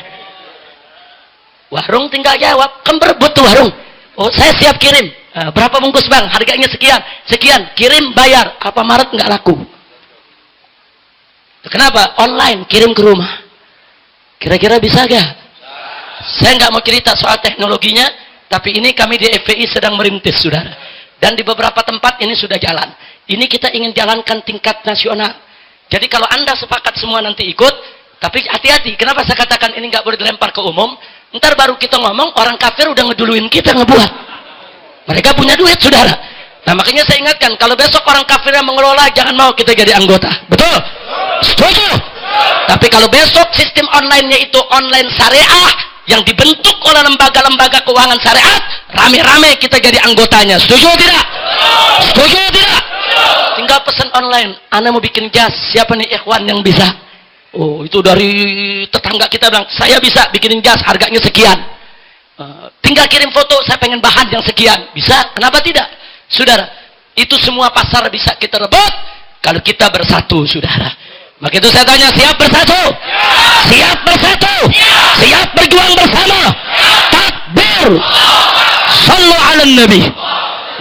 Warung tinggal jawab. Kan berebut tuh warung. Oh, saya siap kirim. Berapa bungkus bang? Harganya sekian. Sekian. Kirim, bayar. Alfamart nggak laku. Kenapa? Online. Kirim ke rumah. Kira-kira bisa gak? Saya nggak mau cerita soal teknologinya. Tapi ini kami di FPI sedang merintis, saudara. Dan di beberapa tempat ini sudah jalan. Ini kita ingin jalankan tingkat nasional. Jadi kalau Anda sepakat semua nanti ikut. Tapi hati-hati. Kenapa saya katakan ini nggak boleh dilempar ke umum? Ntar baru kita ngomong, orang kafir udah ngeduluin kita ngebuat. Mereka punya duit, saudara. Nah, makanya saya ingatkan, kalau besok orang kafir yang mengelola, jangan mau kita jadi anggota. Betul? Setuju? Tapi kalau besok sistem online-nya itu online syariah, yang dibentuk oleh lembaga-lembaga keuangan syariat, rame-rame kita jadi anggotanya. Setuju tidak? Setuju tidak? Tinggal pesan online. Anda mau bikin jas, siapa nih ikhwan yang bisa? Oh, itu dari tetangga kita bilang, saya bisa bikinin jas, harganya sekian. Tinggal kirim foto, saya pengen bahan yang sekian. Bisa? Kenapa tidak? Saudara, itu semua pasar bisa kita rebut kalau kita bersatu, saudara. Maka itu saya tanya, siap bersatu? Siap bersatu? Siap berjuang bersama? Takbir! Sallu ala Nabi.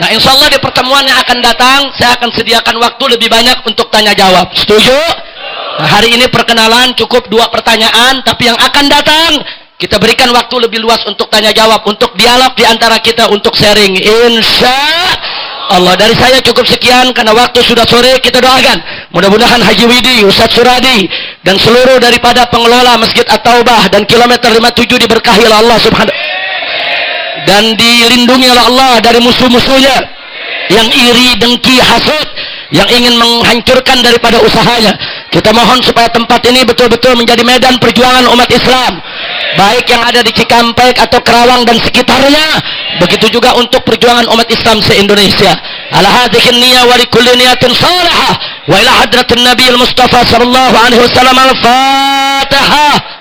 Nah, insya Allah di pertemuan yang akan datang, saya akan sediakan waktu lebih banyak untuk tanya jawab. Setuju? Nah, hari ini perkenalan cukup 2 pertanyaan, tapi yang akan datang kita berikan waktu lebih luas untuk tanya jawab, untuk dialog di antara kita, untuk sharing. Insya Allah. Dari saya cukup sekian karena waktu sudah sore. Kita doakan mudah-mudahan Haji Widi, Ustadz Suradi dan seluruh daripada pengelola Masjid At-Taubah dan kilometer 57 diberkahi oleh Allah Subhanahu dan dilindungi oleh Allah dari musuh-musuhnya yang iri, dengki, hasad, yang ingin menghancurkan daripada usahanya. Kita mohon supaya tempat ini betul-betul menjadi medan perjuangan umat Islam, baik yang ada di Cikampek atau Kerawang dan sekitarnya, begitu juga untuk perjuangan umat Islam se-Indonesia. Ala hadhihi niyah wa likulli niyatin salihah wa ila hadratin Nabi al-Mustafa sallallahu alaihi wasallam. Al-Fatihah.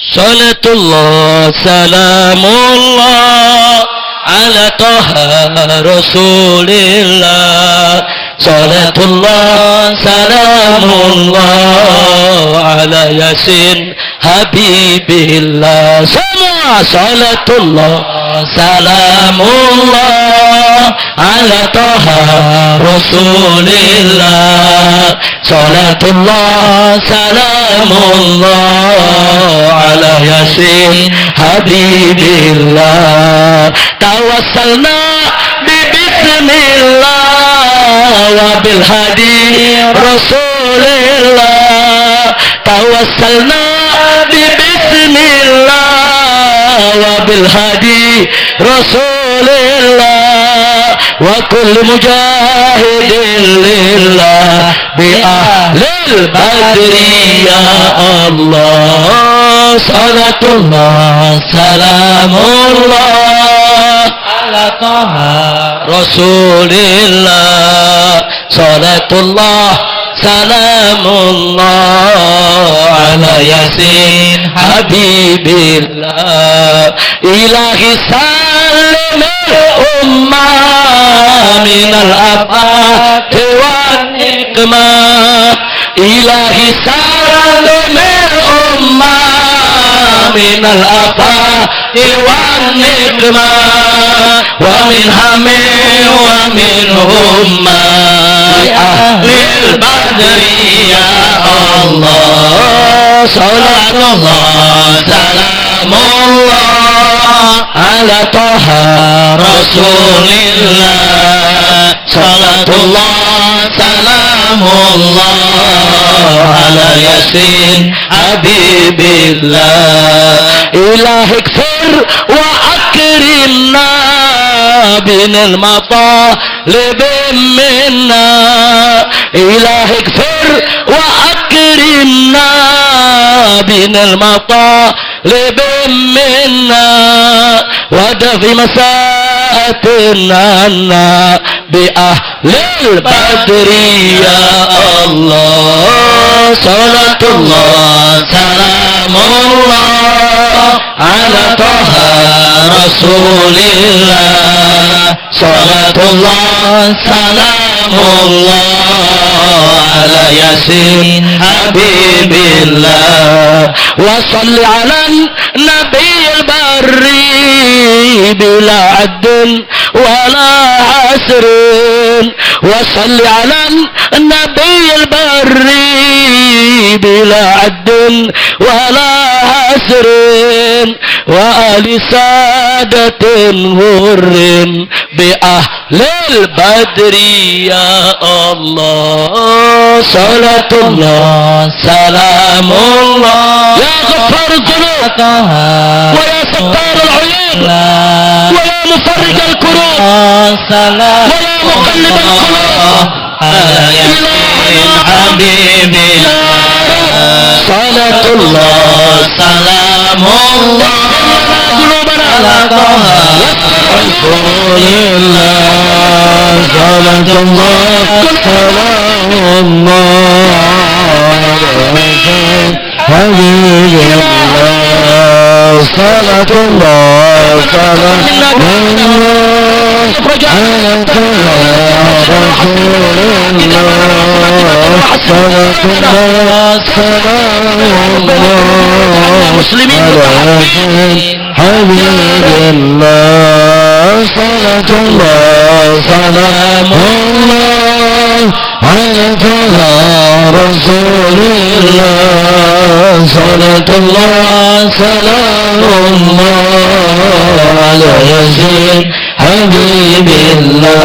Salatullah salamullah ala Taha Rasulillah. Salatullah salamullah ala Yasin Habibillah. Semua salatullah salamullah ala Taha Rasulillah. Salatullah salamullah ala Yasin Habibillah. Tawassalna bismillah wa bil hadi Rasulillah. Tawassalna bismillah wa bil hadi Rasulillah. Wa kulli mujahidin lillah bi ahlil badri ya Allah. Salatullah salamullah ala Taha Rasulillah. Salatullah salamullah ala Yasin Habibillah. Ilahi salim ummah minal afati wan nikmah. Ilahi salim ummah minal afati wan nikmah. Wa min hami wa min humma ahlil badri ya Allah. Salatullah salamullah ala Taha Rasulillah. Salatullah salamullah ala Yasin Habibillah. Ilahi kfir wa أكرمنا بين المطالب منا إلهي اغفر وأكرمنا بين المطالب منا ودفي مساءتنا بأهل البدر يا الله صلاة الله سلام الله على طه رسول الله صلاة الله سلام الله على ياسين حبيب الله وصل على النبي البري بلا عد ولا حسر وصل على النبي البري بلا عد ولا حسر وآل سادة غر بأهل البدر يا الله صلاة الله سلام الله يا غفار الذنوب ويا ستار العيوب ويا مفرج الكروب ويا مقلب القلوب على ياسين حبيب صلاة الله سلام الله على طه رسول الله صلاة الله سلام الله حبيب الله صلاة الله سلام الله على طه رسول الله صلاة الله سلام الله حبيب الله صلاة الله سلام الله على طه رسول الله صلاة الله سلام الله على ياسين حبيب الله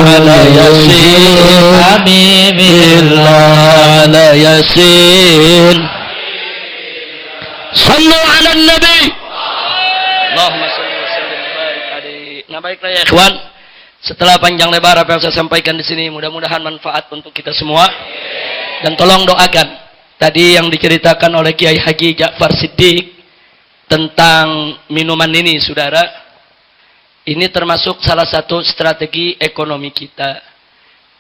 على ياسين حبيب الله على ياسين صلوا على النبي اللهم صل وسلم وبارك عليه. Nah baiklah ya ikhwan, setelah panjang lebar apa yang saya sampaikan di sini mudah-mudahan manfaat untuk kita semua dan tolong doakan tadi yang diceritakan oleh Kiai Haji Ja'far Siddiq tentang minuman ini saudara. Ini termasuk salah satu strategi ekonomi kita.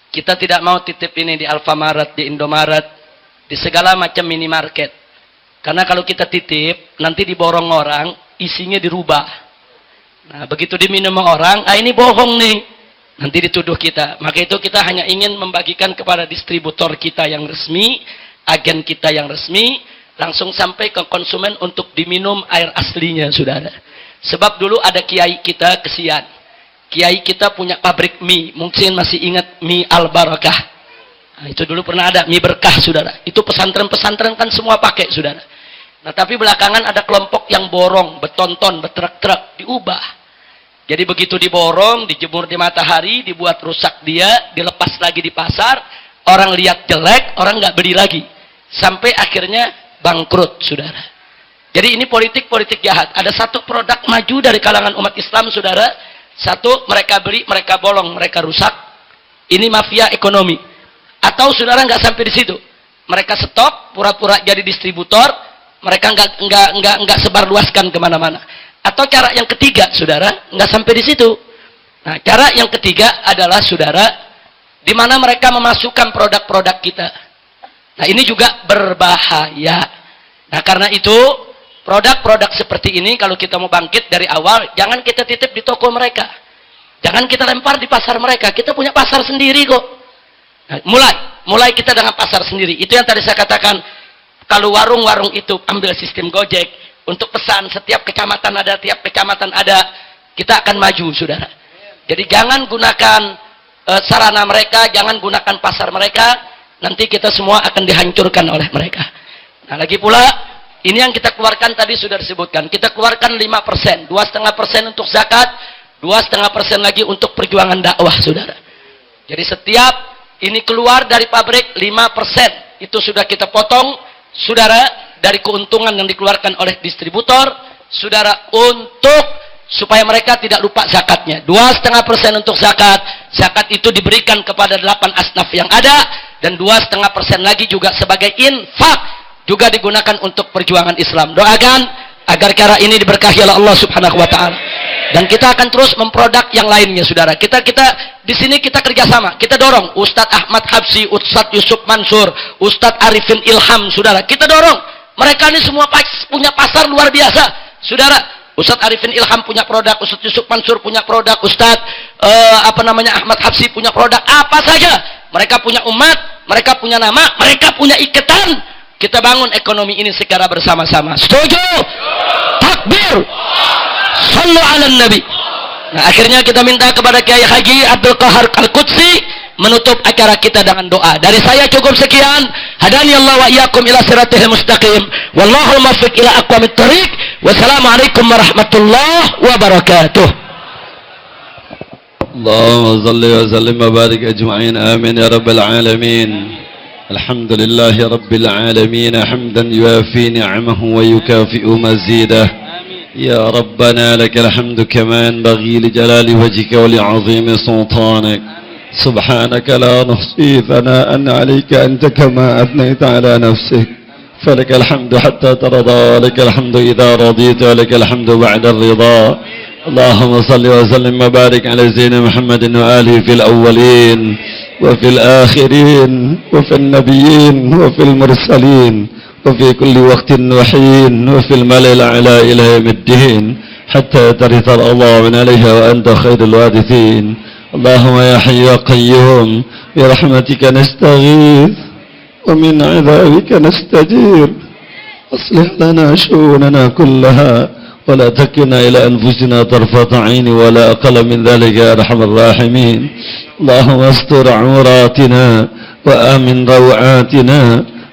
Kita tidak mau titip ini di Alfamaret, di Indomaret, di segala macam minimarket. Karena kalau kita titip, nanti diborong orang, isinya dirubah. Nah, begitu diminum orang, ini bohong nih. Nanti dituduh kita. Maka itu kita hanya ingin membagikan kepada distributor kita yang resmi, agen kita yang resmi, langsung sampai ke konsumen untuk diminum air aslinya, saudara. Sebab dulu ada kiai kita kesian. Kiai kita punya pabrik mie. Mungkin masih ingat mie Al-Barakah. Nah, itu dulu pernah ada mie berkah, saudara. Itu pesantren-pesantren kan semua pakai, saudara. Nah, tapi belakangan ada kelompok yang borong, betonton, betrek-trek, diubah. Jadi begitu diborong, dijemur di matahari, dibuat rusak dia, dilepas lagi di pasar, orang lihat jelek, orang nggak beli lagi. Sampai akhirnya bangkrut, saudara. Jadi ini politik-politik jahat. Ada satu produk maju dari kalangan umat Islam, saudara. Satu, mereka beli, mereka bolong, mereka rusak. Ini mafia ekonomi. Atau saudara nggak sampai di situ. Mereka stok, pura-pura jadi distributor, mereka nggak sebarluaskan kemana-mana. Atau cara yang ketiga, saudara, nggak sampai di situ. Nah, cara yang ketiga adalah saudara, di mana mereka memasukkan produk-produk kita. Nah, ini juga berbahaya. Nah, karena itu produk-produk seperti ini kalau kita mau bangkit dari awal, jangan kita titip di toko mereka. Jangan kita lempar di pasar mereka. Kita punya pasar sendiri kok. Nah, mulai kita dengan pasar sendiri. Itu yang tadi saya katakan, kalau warung-warung itu ambil sistem Gojek, untuk pesan setiap kecamatan ada, tiap kecamatan ada, kita akan maju, saudara. Jadi jangan gunakan sarana mereka, jangan gunakan pasar mereka, nanti kita semua akan dihancurkan oleh mereka. Nah, lagi pula, ini yang kita keluarkan tadi sudah disebutkan. Kita keluarkan 5%, 2,5% untuk zakat, 2,5% lagi untuk perjuangan dakwah, saudara. Jadi setiap ini keluar dari pabrik 5%, itu sudah kita potong, saudara, dari keuntungan yang dikeluarkan oleh distributor, saudara, untuk supaya mereka tidak lupa zakatnya. 2,5% untuk zakat. Zakat itu diberikan kepada 8 asnaf yang ada, dan 2,5% lagi juga sebagai infak, juga digunakan untuk perjuangan Islam. Doakan agar cara ini diberkahi oleh Allah Subhanahu wa taala. Dan kita akan terus memproduk yang lainnya, saudara. Kita di sini kita kerjasama. Kita dorong Ustadz Ahmad Habsyi, Ustadz Yusuf Mansur, Ustadz Arifin Ilham, saudara. Kita dorong. Mereka ini semua punya pasar luar biasa, saudara. Ustadz Arifin Ilham punya produk, Ustadz Yusuf Mansur punya produk, Ustadz Ahmad Habsyi punya produk. Apa saja. Mereka punya umat, mereka punya nama, mereka punya ikatan. Kita bangun ekonomi ini secara bersama-sama. Setuju? Takbir. Sallu ala Nabi. Nah, akhirnya kita minta kepada Kiai Haji Abdul Qahar Al-Qudsi menutup acara kita dengan doa. Dari saya cukup sekian. Hadani Allah wa iyyakum ila siratal mustaqim. Wallahul muwaffiq ila aqwamit thariq. Wassalamualaikum warahmatullahi wabarakatuh. Allahumma salli wa sallim wa barik ajma'in. Amin ya rabbal alamin. Alhamdulillahi rabbil alamin. Hamdan yuafi ni'amahu wa yukafi'u mazidah. يا ربنا لك الحمد كما ينبغي لجلال وجهك ولعظيم سلطانك. سبحانك لا نحصي ثناء عليك أنت كما أثنيت على نفسك. فلك الحمد حتى ترضى، لك الحمد إذا رضيت، ولك الحمد بعد الرضا. اللهم صل وسلم وبارك على سيدنا محمد وآله في الأولين وفي الآخرين وفي النبيين وفي المرسلين وفي كل وقت وحين وفي الملأ الأعلى إلى يوم الدين حتى ترث الأرض من عليها وأنت خير الوارثين. اللهم يا حي يا قيوم برحمتك نستغيث ومن عذابك نستجير. أصلح لنا شؤوننا كلها ولا تكلنا إلى أنفسنا طرفة عين ولا أقل من ذلك يا أرحم الراحمين. اللهم استر عوراتنا وآمن روعاتنا.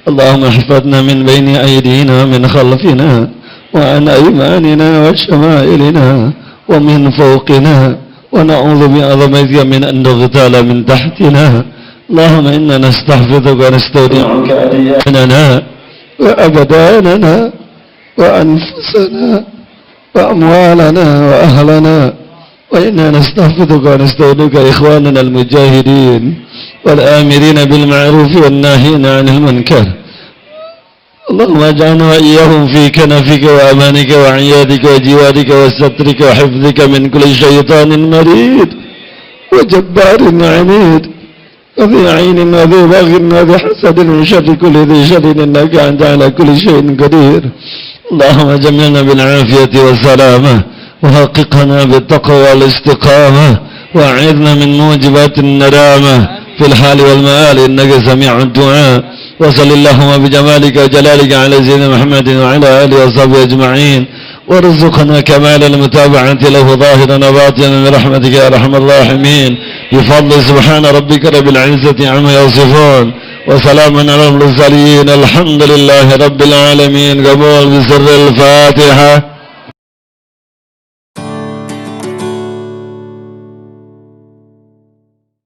اللهم احفظنا من بين أيدينا ومن خلفنا وعن أيماننا وشمائلنا ومن فوقنا، ونعوذ بعظمتك من أن نغتال من تحتنا. اللهم إنا نستحفظك ونستودعك أدياننا وأبداننا وأنفسنا وأموالنا وأهلنا، وإنا نستحفظك ونستودعك إخواننا المجاهدين والآمرين بالمعروف والناهين عن المنكر. اللهم اجعلنا وإياهم في كنفك وأمانك وعيادك وجوارك وسترك وحفظك من كل شيطان مريد وجبار عنيد وذي عين وذي بغي وذي حسد من شر كل ذي شر إنك أنت على كل شيء قدير. اللهم جملنا بالعافية والسلامة وحققنا بالتقوى والاستقامة وأعذنا من موجبات الندامة في الحال والمآل إنك سميع الدعاء. وصل اللهم بجمالك وجلالك على سيدنا محمد وعلى آله وصحبه أجمعين، وارزقنا كمال المتابعة له ظاهرا وباطنا برحمتك يا أرحم الراحمين. بفضل سبحان ربك رب العزة عما يصفون وسلام على المرسلين. الحمد لله رب العالمين. قبول بسر الفاتحة.